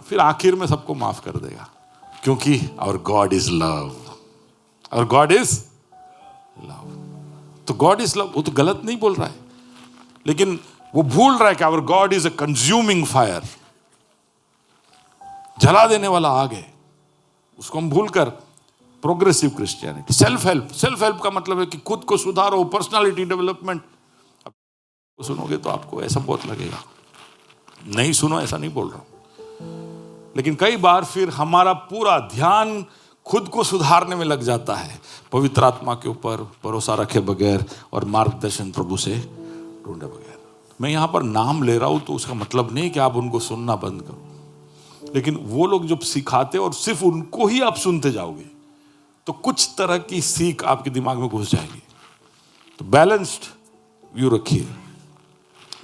फिर आखिर में सबको माफ कर देगा, क्योंकि our God is love. Our God is love. तो गॉड इज लव, वो तो गलत नहीं बोल रहा है, लेकिन वो भूल रहा है कि our God is a consuming fire, जला देने वाला आग है। उसको हम भूलकर प्रोग्रेसिव क्रिश्चियनिटी, सेल्फ हेल्प का मतलब है कि खुद को सुधारो, पर्सनालिटी डेवलपमेंट। सुनोगे तो आपको ऐसा बहुत लगेगा, नहीं सुनो ऐसा नहीं बोल रहा हूं, लेकिन कई बार फिर हमारा पूरा ध्यान खुद को सुधारने में लग जाता है, पवित्र आत्मा के ऊपर भरोसा रखे बगैर और मार्गदर्शन प्रभु से ढूंढे बगैर। मैं यहां पर नाम ले रहा हूं तो उसका मतलब नहीं कि आप उनको सुनना बंद करो, लेकिन वो लोग जब सिखाते और सिर्फ उनको ही आप सुनते जाओगे तो कुछ तरह की सीख आपके दिमाग में घुस जाएगी। तो बैलेंस्ड व्यू रखिए।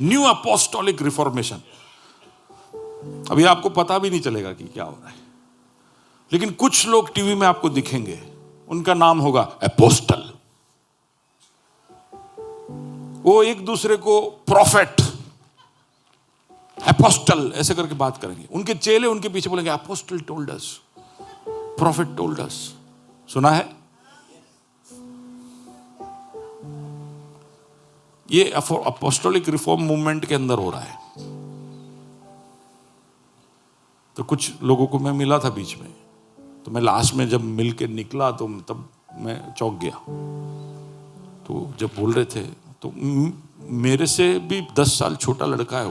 न्यू अपोस्टोलिक रिफॉर्मेशन, अभी आपको पता भी नहीं चलेगा कि क्या हो रहा है, लेकिन कुछ लोग टीवी में आपको दिखेंगे, उनका नाम होगा अपोस्टल। वो एक दूसरे को प्रॉफेट, अपोस्टल ऐसे करके बात करेंगे। उनके चेले उनके पीछे बोलेंगे apostle told us, prophet told us. सुना है? ये अपोस्टोलिक रिफॉर्म मूवमेंट के अंदर हो रहा है। तो कुछ लोगों को मैं मिला था बीच में, तो मैं लास्ट में जब मिल के निकला तो तब मैं चौंक गया। तो जब बोल रहे थे तो मेरे से भी 10 साल छोटा लड़का है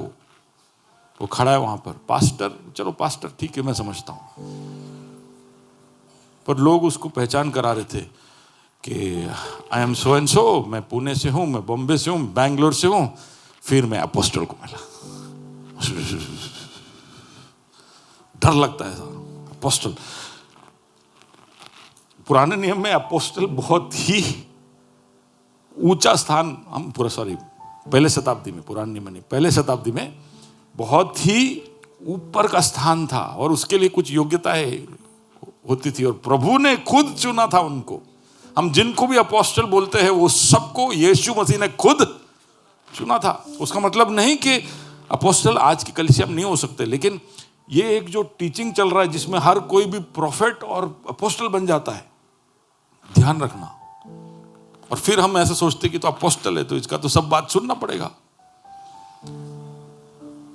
वो खड़ा है वहां पर, पास्टर, चलो पास्टर ठीक है मैं समझता हूं, पर लोग उसको पहचान करा रहे थे कि I am so and so, मैं पुणे से हूं, मैं बॉम्बे से हूं, बैंगलोर से हूं। फिर मैं अपोस्टल को मिला। डर लगता है सर, अपोस्टल। पुराने नियम में अपोस्टल बहुत ही ऊंचा स्थान, हम पूरा सॉरी पहले शताब्दी में, पुराने नियम में नहीं, पहले शताब्दी में बहुत ही ऊपर का स्थान था और उसके लिए कुछ योग्यताएं होती थी और प्रभु ने खुद चुना था उनको। हम जिनको भी अपोस्टल बोलते हैं वो सबको यीशु मसीह ने खुद चुना था। उसका मतलब नहीं कि अपोस्टल आज की कलीसिया में नहीं हो सकते, लेकिन ये एक जो टीचिंग चल रहा है जिसमें हर कोई भी प्रोफेट और अपोस्टल बन जाता है, ध्यान रखना। और फिर हम ऐसे सोचते कि तो अपोस्टल है तो इसका तो सब बात सुनना पड़ेगा।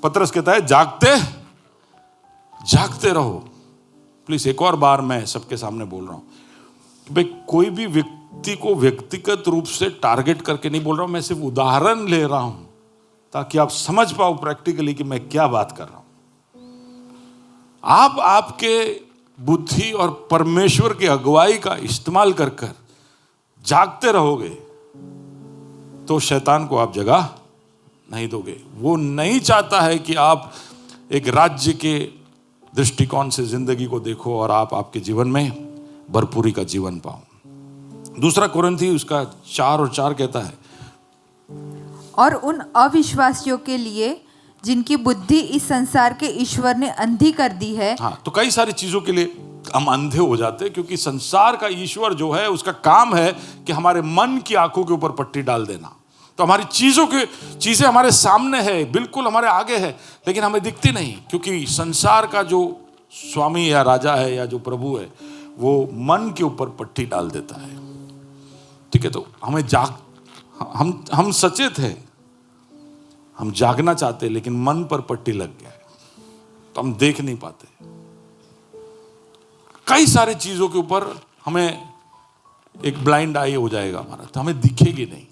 पतरस कहता है जागते जागते रहो। प्लीज एक और बार मैं सबके सामने बोल रहा हूं, भाई कोई भी व्यक्ति को व्यक्तिगत रूप से टारगेट करके नहीं बोल रहा हूं, मैं सिर्फ उदाहरण ले रहा हूं ताकि आप समझ पाओ प्रैक्टिकली कि मैं क्या बात कर रहा हूं। आप आपके बुद्धि और परमेश्वर की अगुवाई का इस्तेमाल कर कर जागते रहोगे तो शैतान को आप जगह नहीं दोगे। वो नहीं चाहता है कि आप एक राज्य के दृष्टिकोण से जिंदगी को देखो और आप आपके जीवन में भरपूरी का जीवन पाओ। दूसरा कुरिन्थी उसका 4:4 कहता है, और उन अविश्वासियों के लिए जिनकी बुद्धि इस संसार के ईश्वर ने अंधी कर दी है। हाँ, तो कई सारी चीजों के लिए हम अंधे हो जाते हैं क्योंकि संसार का ईश्वर जो है उसका काम है कि हमारे मन की आंखों के ऊपर पट्टी डाल देना। तो हमारी चीजें हमारे सामने है, बिल्कुल हमारे आगे है, लेकिन हमें दिखती नहीं क्योंकि संसार का जो स्वामी या राजा है या जो प्रभु है वो मन के ऊपर पट्टी डाल देता है। ठीक है, तो हमें हम सचेत है, हम जागना चाहते हैं, लेकिन मन पर पट्टी लग गया है तो हम देख नहीं पाते। कई सारी चीजों के ऊपर हमें एक ब्लाइंड आई हो जाएगा हमारा, तो हमें दिखेगी नहीं,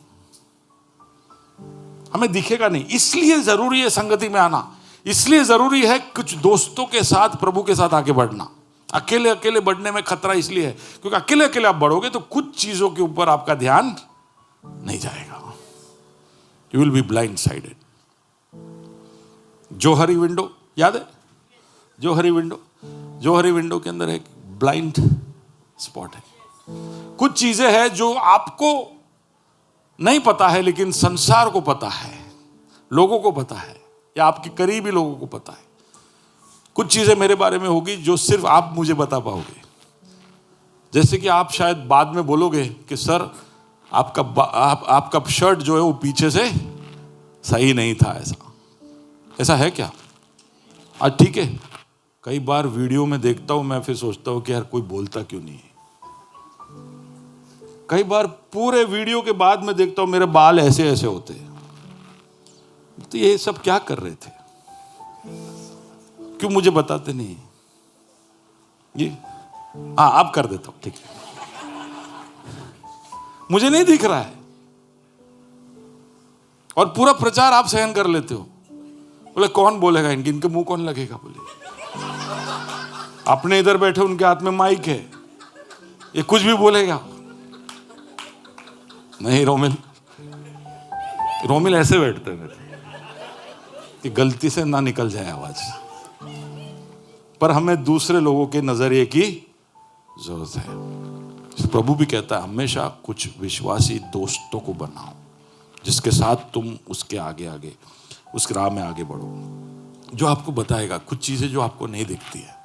हमें दिखेगा नहीं। इसलिए जरूरी है संगति में आना, इसलिए जरूरी है कुछ दोस्तों के साथ प्रभु के साथ आगे बढ़ना। अकेले अकेले बढ़ने में खतरा इसलिए है क्योंकि अकेले अकेले आप बढ़ोगे तो कुछ चीजों के ऊपर आपका ध्यान नहीं जाएगा। You will be blind sided. Johari window याद है? जोहरी विंडो के अंदर एक ब्लाइंड स्पॉट है। कुछ चीजें हैं जो आपको नहीं पता है लेकिन संसार को पता है, लोगों को पता है, या आपके करीबी लोगों को पता है। कुछ चीजें मेरे बारे में होगी जो सिर्फ आप मुझे बता पाओगे। जैसे कि आप शायद बाद में बोलोगे कि सर आपका शर्ट जो है वो पीछे से सही नहीं था। ऐसा है क्या? आज ठीक है, कई बार वीडियो में देखता हूं मैं, फिर सोचता हूं कि यार कोई बोलता क्यों नहीं है। कई बार पूरे वीडियो के बाद में देखता हूं मेरे बाल ऐसे ऐसे होते हैं, तो ये सब क्या कर रहे थे, क्यों मुझे बताते नहीं? ये हाँ आप कर देता हूं, ठीक है, मुझे नहीं दिख रहा है और पूरा प्रचार आप सहन कर लेते हो। बोले कौन बोलेगा, इनके मुंह कौन लगेगा? बोले अपने इधर बैठे उनके हाथ में माइक है, ये कुछ भी बोलेगा। नहीं रोमिल ऐसे बैठते हैं कि गलती से ना निकल जाए आवाज। पर हमें दूसरे लोगों के नजरिए की जरूरत है। प्रभु भी कहता है हमेशा कुछ विश्वासी दोस्तों को बनाओ जिसके साथ तुम उसके आगे उस राह में आगे बढ़ो, जो आपको बताएगा कुछ चीजें जो आपको नहीं दिखती है,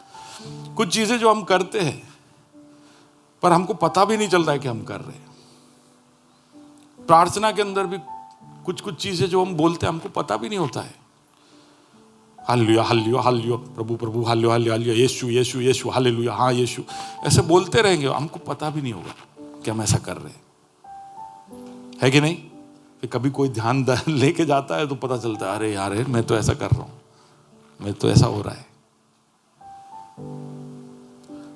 कुछ चीजें जो हम करते हैं पर हमको पता भी नहीं चलता है कि हम कर रहे हैं। प्रार्थना के अंदर भी कुछ चीजें जो हम बोलते हैं हमको पता भी नहीं होता है। हालेलुया हालेलुया हालेलुया, प्रभु प्रभु, हालेलुया हालेलुया, यीशु यीशु यीशु, हालेलुया हाँ यीशु, ऐसे बोलते रहेंगे, हमको पता भी नहीं होगा कि हम ऐसा कर रहे हैं, है कि नहीं? फिर कभी कोई ध्यान लेके जाता है तो पता चलता है अरे यार मैं तो ऐसा कर रहा हूं, मैं तो ऐसा हो रहा है।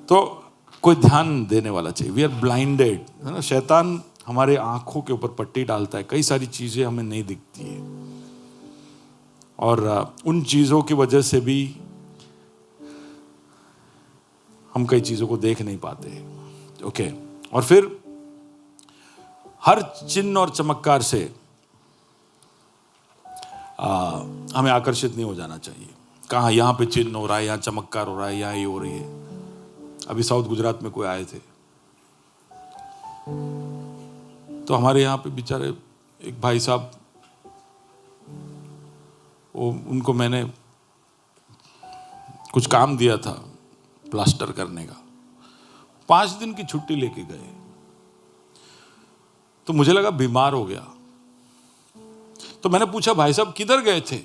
तो कोई ध्यान देने वाला चाहिए। वी आर ब्लाइंडेड, है ना। शैतान हमारे आंखों के ऊपर पट्टी डालता है, कई सारी चीजें हमें नहीं दिखती है, और उन चीजों की वजह से भी हम कई चीजों को देख नहीं पाते। ओके, और फिर हर चिन्ह और चमत्कार से हमें आकर्षित नहीं हो जाना चाहिए। कहाँ यहाँ पे चिन्ह हो रहा है, यहाँ चमत्कार हो रहा है, यहाँ ये हो रही है। अभी साउथ गुजरात में कोई आए थे, तो हमारे यहाँ पे बेचारे एक भाई साहब, उनको मैंने कुछ काम दिया था प्लास्टर करने का, 5 दिन की छुट्टी लेके गए। तो मुझे लगा बीमार हो गया, तो मैंने पूछा भाई साहब किधर गए थे?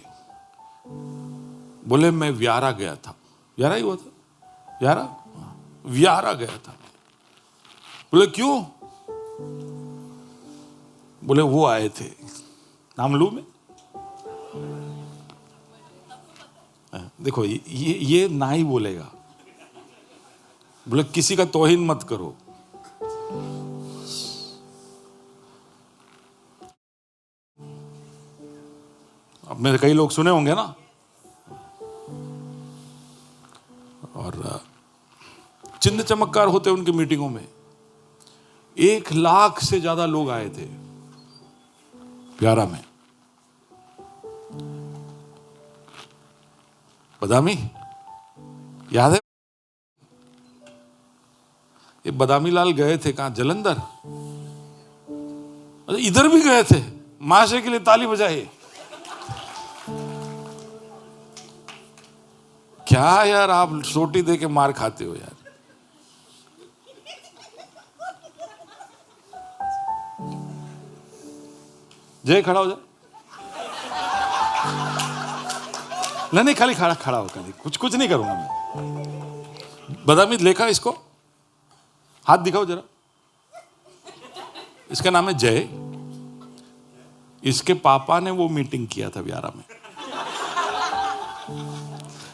बोले मैं व्यारा गया था। व्यारा ही हुआ था, व्यारा गया था। बोले क्यों? बोले वो आए थे। नाम लूं मैं? देखो ये ना ही बोलेगा। बोले किसी का तौहीन मत करो। अब मेरे कई लोग सुने होंगे ना। और चिन्ह चमत्कार होते उनकी मीटिंगों में। 1 लाख से ज्यादा लोग आए थे प्यारा में। बदामी याद है? ये बदामी लाल गए थे कहां? जलंधर। इधर भी गए थे, माशे के लिए ताली बजाई। क्या यार, आप सोटी दे के मार खाते हो यार। जय खड़ा हो जा। नहीं खाली खड़ा हो, खाली कुछ नहीं करूंगा मैं। बदामी लेखा इसको, हाथ दिखाओ जरा। इसका नाम है जय। इसके पापा ने वो मीटिंग किया था व्यारा में,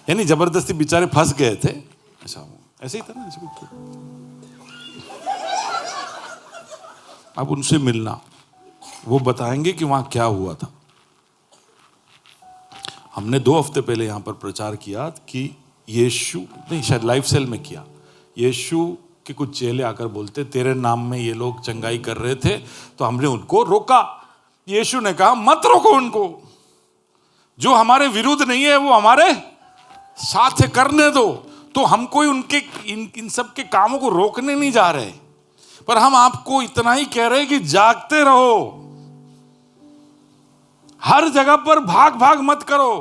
यानी जबरदस्ती बेचारे फंस गए थे। ऐसा ऐसे ही था ना। अब उनसे मिलना, वो बताएंगे कि वहां क्या हुआ था। हमने 2 हफ्ते पहले यहां पर प्रचार किया कि यीशु, नहीं शायद लाइफ सेल में किया, यीशु के कुछ चेले आकर बोलते तेरे नाम में ये लोग चंगाई कर रहे थे, तो हमने उनको रोका। यीशु ने कहा मत रोको उनको, जो हमारे विरुद्ध नहीं है वो हमारे साथ है, करने दो। तो हम कोई उनके इन सब के कामों को रोकने नहीं जा रहे, पर हम आपको इतना ही कह रहे हैं कि जागते रहो। हर जगह पर भाग भाग मत करो,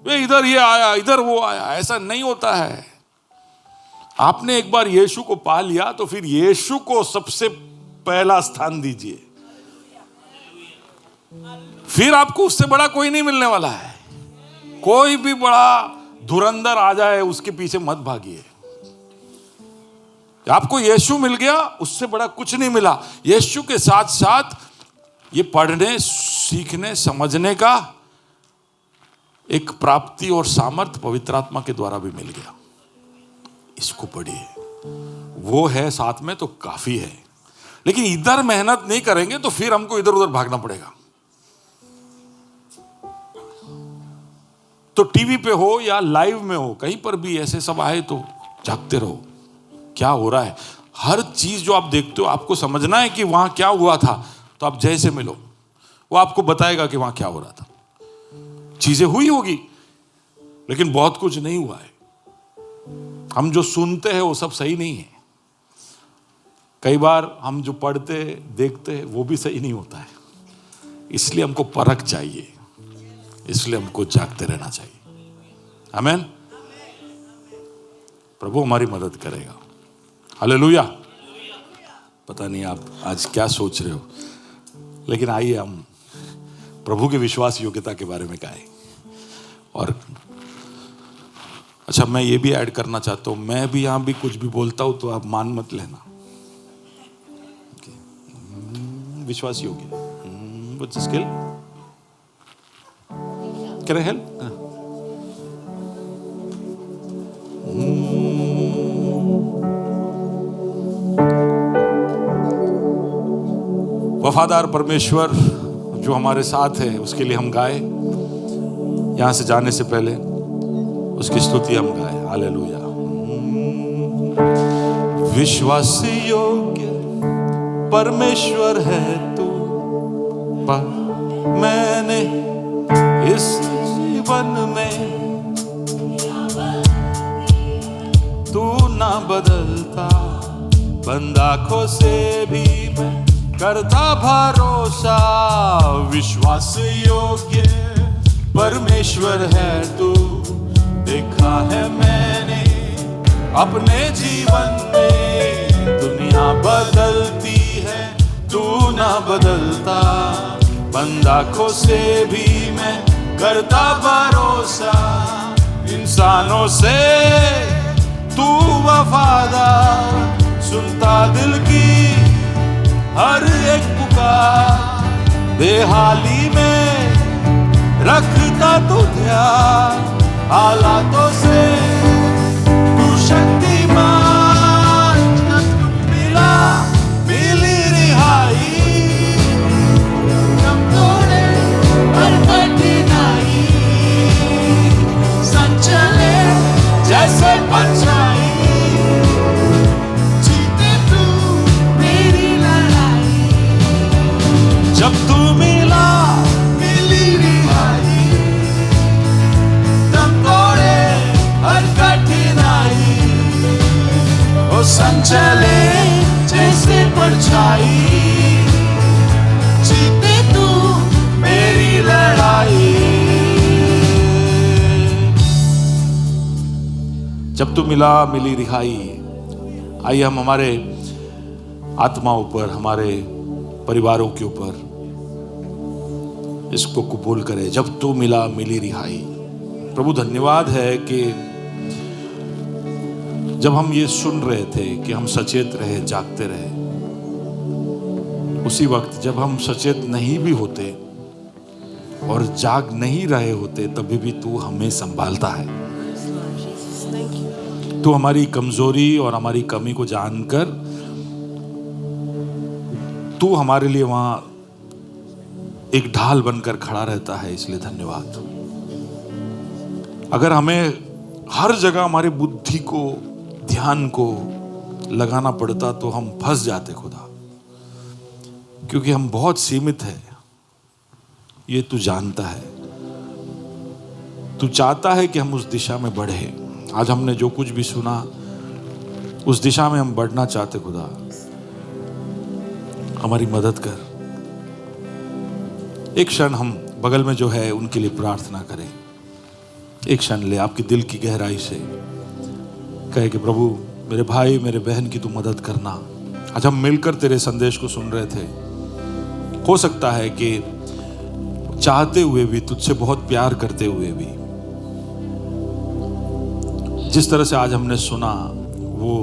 वे इधर ये आया इधर वो आया, ऐसा नहीं होता है। आपने एक बार यीशु को पा लिया तो फिर यीशु को सबसे पहला स्थान दीजिए, फिर आपको उससे बड़ा कोई नहीं मिलने वाला है। कोई भी बड़ा धुरंधर आ जाए उसके पीछे मत भागिए। आपको यीशु मिल गया, उससे बड़ा कुछ नहीं मिला। यीशु के साथ साथ ये पढ़ने सीखने समझने का एक प्राप्ति और सामर्थ्य पवित्र आत्मा के द्वारा भी मिल गया। इसको पढ़िए, वो है साथ में तो काफी है। लेकिन इधर मेहनत नहीं करेंगे तो फिर हमको इधर उधर भागना पड़ेगा। तो टीवी पे हो या लाइव में हो, कहीं पर भी ऐसे सब आए तो जागते रहो, क्या हो रहा है। हर चीज जो आप देखते हो आपको समझना है कि वहां क्या हुआ था, तो आप जय से मिलो, वो आपको बताएगा कि वहां क्या हो रहा था। चीजें हुई होगी लेकिन बहुत कुछ नहीं हुआ है। हम जो सुनते हैं वो सब सही नहीं है। कई बार हम जो पढ़ते देखते हैं वो भी सही नहीं होता है। इसलिए हमको परख चाहिए, इसलिए हमको जागते रहना चाहिए। आमीन। प्रभु हमारी मदद करेगा। हालेलुया। पता नहीं आप आज क्या सोच रहे हो, लेकिन आइए हम प्रभु के विश्वास योग्यता के बारे में कहें। और अच्छा, मैं ये भी ऐड करना चाहता हूं, मैं भी यहां भी कुछ भी बोलता हूं तो आप मान मत लेना। विश्वास योग्य, what's the skill? Can I help? वफादार परमेश्वर जो हमारे साथ है उसके लिए हम गाए। यहां से जाने से पहले उसकी स्तुति हम गाए। हालेलुया। विश्वास योग्य परमेश्वर है तू, पर मैंने इस जीवन में तू ना बदलता, बंद आंखों से भी मैं करता भरोसा। विश्वास योग्य परमेश्वर है तू, देखा है मैंने अपने जीवन में। दुनिया बदलती है तू ना बदलता, बंद आंखों से भी मैं करता भरोसा। इंसानों से तू वफादार, सुनता दिल की हर एक पुकार। बेहाली में रखता तू ध्यान, हालातों से तू शक्तिमान। मिली रिहाई, जब तोड़े हर कठिनाई, सच चले जैसे परछाई। जीते तू मेरी लड़ाई, जब तू मिला मिली रिहाई, तब तोड़े हर कठिनाई। ओ संचले जैसे परछाई, जीते तू मेरी लड़ाई। जब तू मिला मिली रिहाई। आइए हम हमारे आत्माओं पर, हमारे परिवारों के ऊपर इसको कबूल करें। जब तू मिला मिली रिहाई। प्रभु धन्यवाद है कि जब हम ये सुन रहे थे कि हम सचेत रहे, जागते रहे, उसी वक्त जब हम सचेत नहीं भी होते और जाग नहीं रहे होते, तभी भी तू हमें संभालता है। तू हमारी कमजोरी और हमारी कमी को जानकर तू हमारे लिए वहां एक ढाल बनकर खड़ा रहता है, इसलिए धन्यवाद। अगर हमें हर जगह हमारी बुद्धि को, ध्यान को लगाना पड़ता तो हम फंस जाते खुदा, क्योंकि हम बहुत सीमित हैं। ये तू जानता है। तू चाहता है कि हम उस दिशा में बढ़े। आज हमने जो कुछ भी सुना उस दिशा में हम बढ़ना चाहते। खुदा हमारी मदद कर। एक क्षण हम बगल में जो है उनके लिए प्रार्थना करें। एक क्षण ले, आपकी दिल की गहराई से कहे कि प्रभु मेरे भाई मेरे बहन की तू मदद करना। आज हम मिलकर तेरे संदेश को सुन रहे थे। हो सकता है कि चाहते हुए भी, तुझसे बहुत प्यार करते हुए भी, जिस तरह से आज हमने सुना वो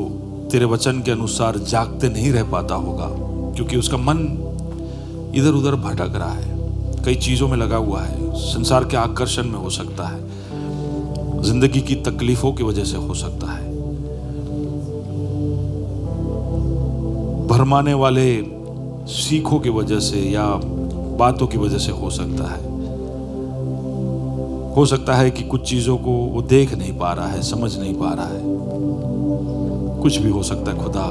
तेरे वचन के अनुसार जागते नहीं रह पाता होगा, क्योंकि उसका मन इधर उधर भटक रहा है, कई चीजों में लगा हुआ है। संसार के आकर्षण में हो सकता है, जिंदगी की तकलीफों की वजह से हो सकता है, भरमाने वाले सीखों की वजह से या बातों की वजह से हो सकता है। हो सकता है कि कुछ चीजों को वो देख नहीं पा रहा है, समझ नहीं पा रहा है। कुछ भी हो सकता है खुदा।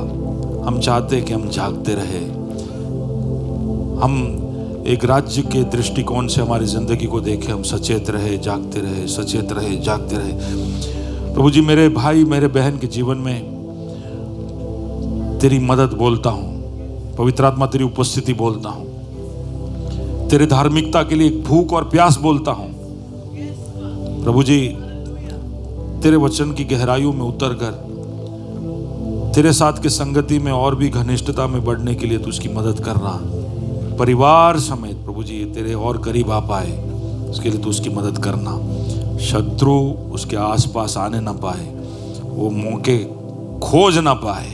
हम चाहते हैं कि हम जागते रहे, हम एक राज्य के दृष्टिकोण से हमारी जिंदगी को देखें, हम सचेत रहे, जागते रहे, सचेत रहे, जागते रहे। प्रभु जी मेरे भाई मेरे बहन के जीवन में तेरी मदद बोलता हूं, पवित्र आत्मा तेरी उपस्थिति बोलता हूं, तेरे धार्मिकता के लिए एक भूख और प्यास बोलता हूं। प्रभु जी तेरे वचन की गहराइयों में उतरकर तेरे साथ के संगति में और भी घनिष्ठता में बढ़ने के लिए तू उसकी मदद करना। परिवार समेत प्रभु जी तेरे और करीब आ पाए, उसके लिए तू उसकी मदद करना। शत्रु उसके आसपास आने ना पाए, वो मौके खोज ना पाए।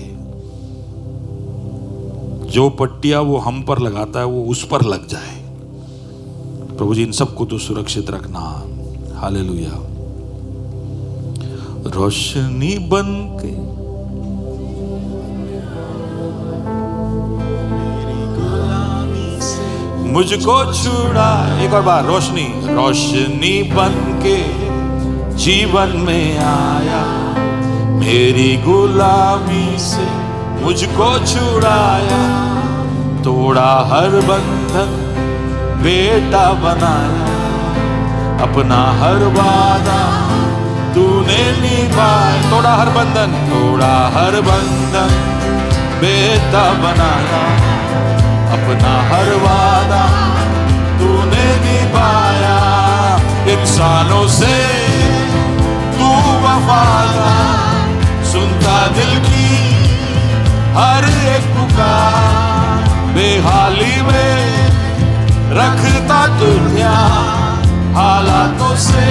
जो पट्टियां वो हम पर लगाता है वो उस पर लग जाए। प्रभु जी इन सबको तो सुरक्षित रखना। हालेलुया। रोशनी बन के मुझको छुड़ा। एक और बार, रोशनी रोशनी बन के जीवन में आया, मेरी गुलामी से मुझको छुड़ाया, तोड़ा हर बंधन बेटा बनाया, अपना हर वादा तूने निभाया। तोड़ा हर बंधन, तोड़ा हर बंधन बेटा बनाया, अपना हर वादा तूने निभाया। इंसानों से तू वफादार, सुनता दिल की हर एक पुकार, बेहाली में रखता तू ध्यान, हालातों से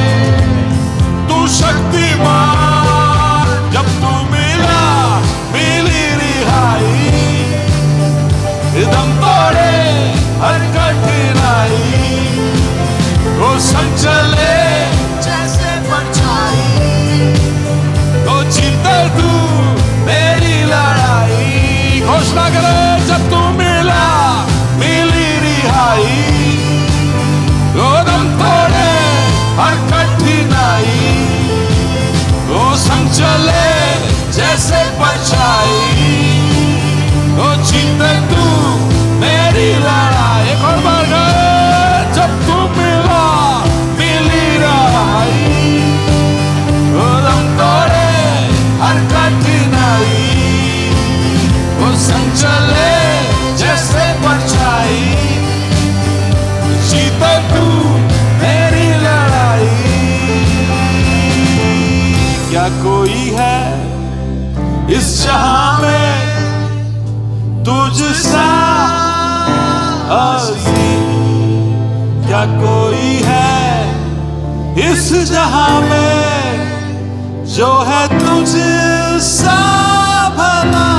तू शक्तिमान। जब तू मिला मिली रिहाई, दम तोड़े हर कठिनाई, वो संग चले जैसे परछाई, वो जीते तू मेरी लड़ाई। घोषणा करे, जब तू मिला मिली रिहाई, वो दम तोड़े हर कठिनाई, वो संग चले जैसे परछाई, वो जीते तू मेरी लड़ाई। एक और बार गए, जब तू मिला मिली रिहाई, वो दम तोड़े हर कठिनाई, वो संग चले जैसे परछाई, जीते तू मेरी लड़ाई। क्या कोई है इस जहां में तुझसा हंसी, क्या कोई है इस जहां में जो है तुझसा भला,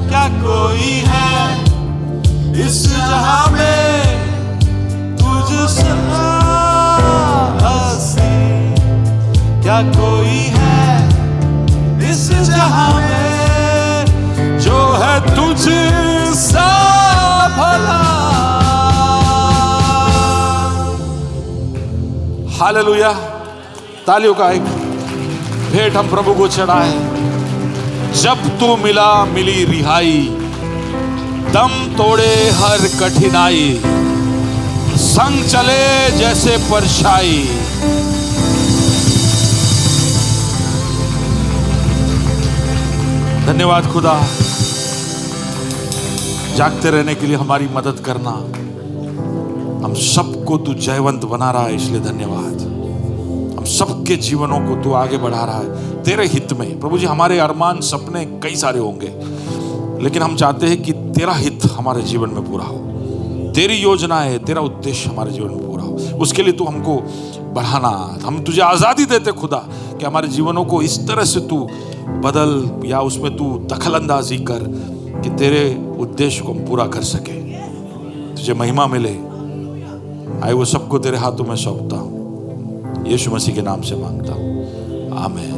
क्या कोई है इस जहां में तुझसा हंसी, क्या कोई है इस जहां में जो है तुझसा भला। हालेलुया। तालियों का एक भेंट हम प्रभु को चढ़ाए। जब तू मिला मिली रिहाई, दम तोड़े हर कठिनाई, संग चले जैसे परछाई। धन्यवाद खुदा, जागते रहने के लिए हमारी मदद करना। हम सबको तू जयवंत बना रहा है, इसलिए धन्यवाद। हम सबके जीवनों को तू आगे बढ़ा रहा है तेरे हित में। प्रभु जी, हमारे अरमान सपने कई सारे होंगे, लेकिन हम चाहते हैं कि तेरा हित हमारे जीवन में पूरा हो, तेरी योजना है, तेरा उद्देश्य हमारे जीवन में पूरा हो। उसके लिए तू हमको बढ़ाना। हम तुझे आज़ादी देते खुदा कि हमारे जीवनों को इस तरह से तू बदल, या उसमें तू दखल अंदाजी कर कि तेरे उद्देश्य को हम पूरा कर सके, तुझे महिमा मिले। आए वो सबको तेरे हाथों में सौंपता हूँ, यीशु मसीह के नाम से मांगता हूँ, आमीन।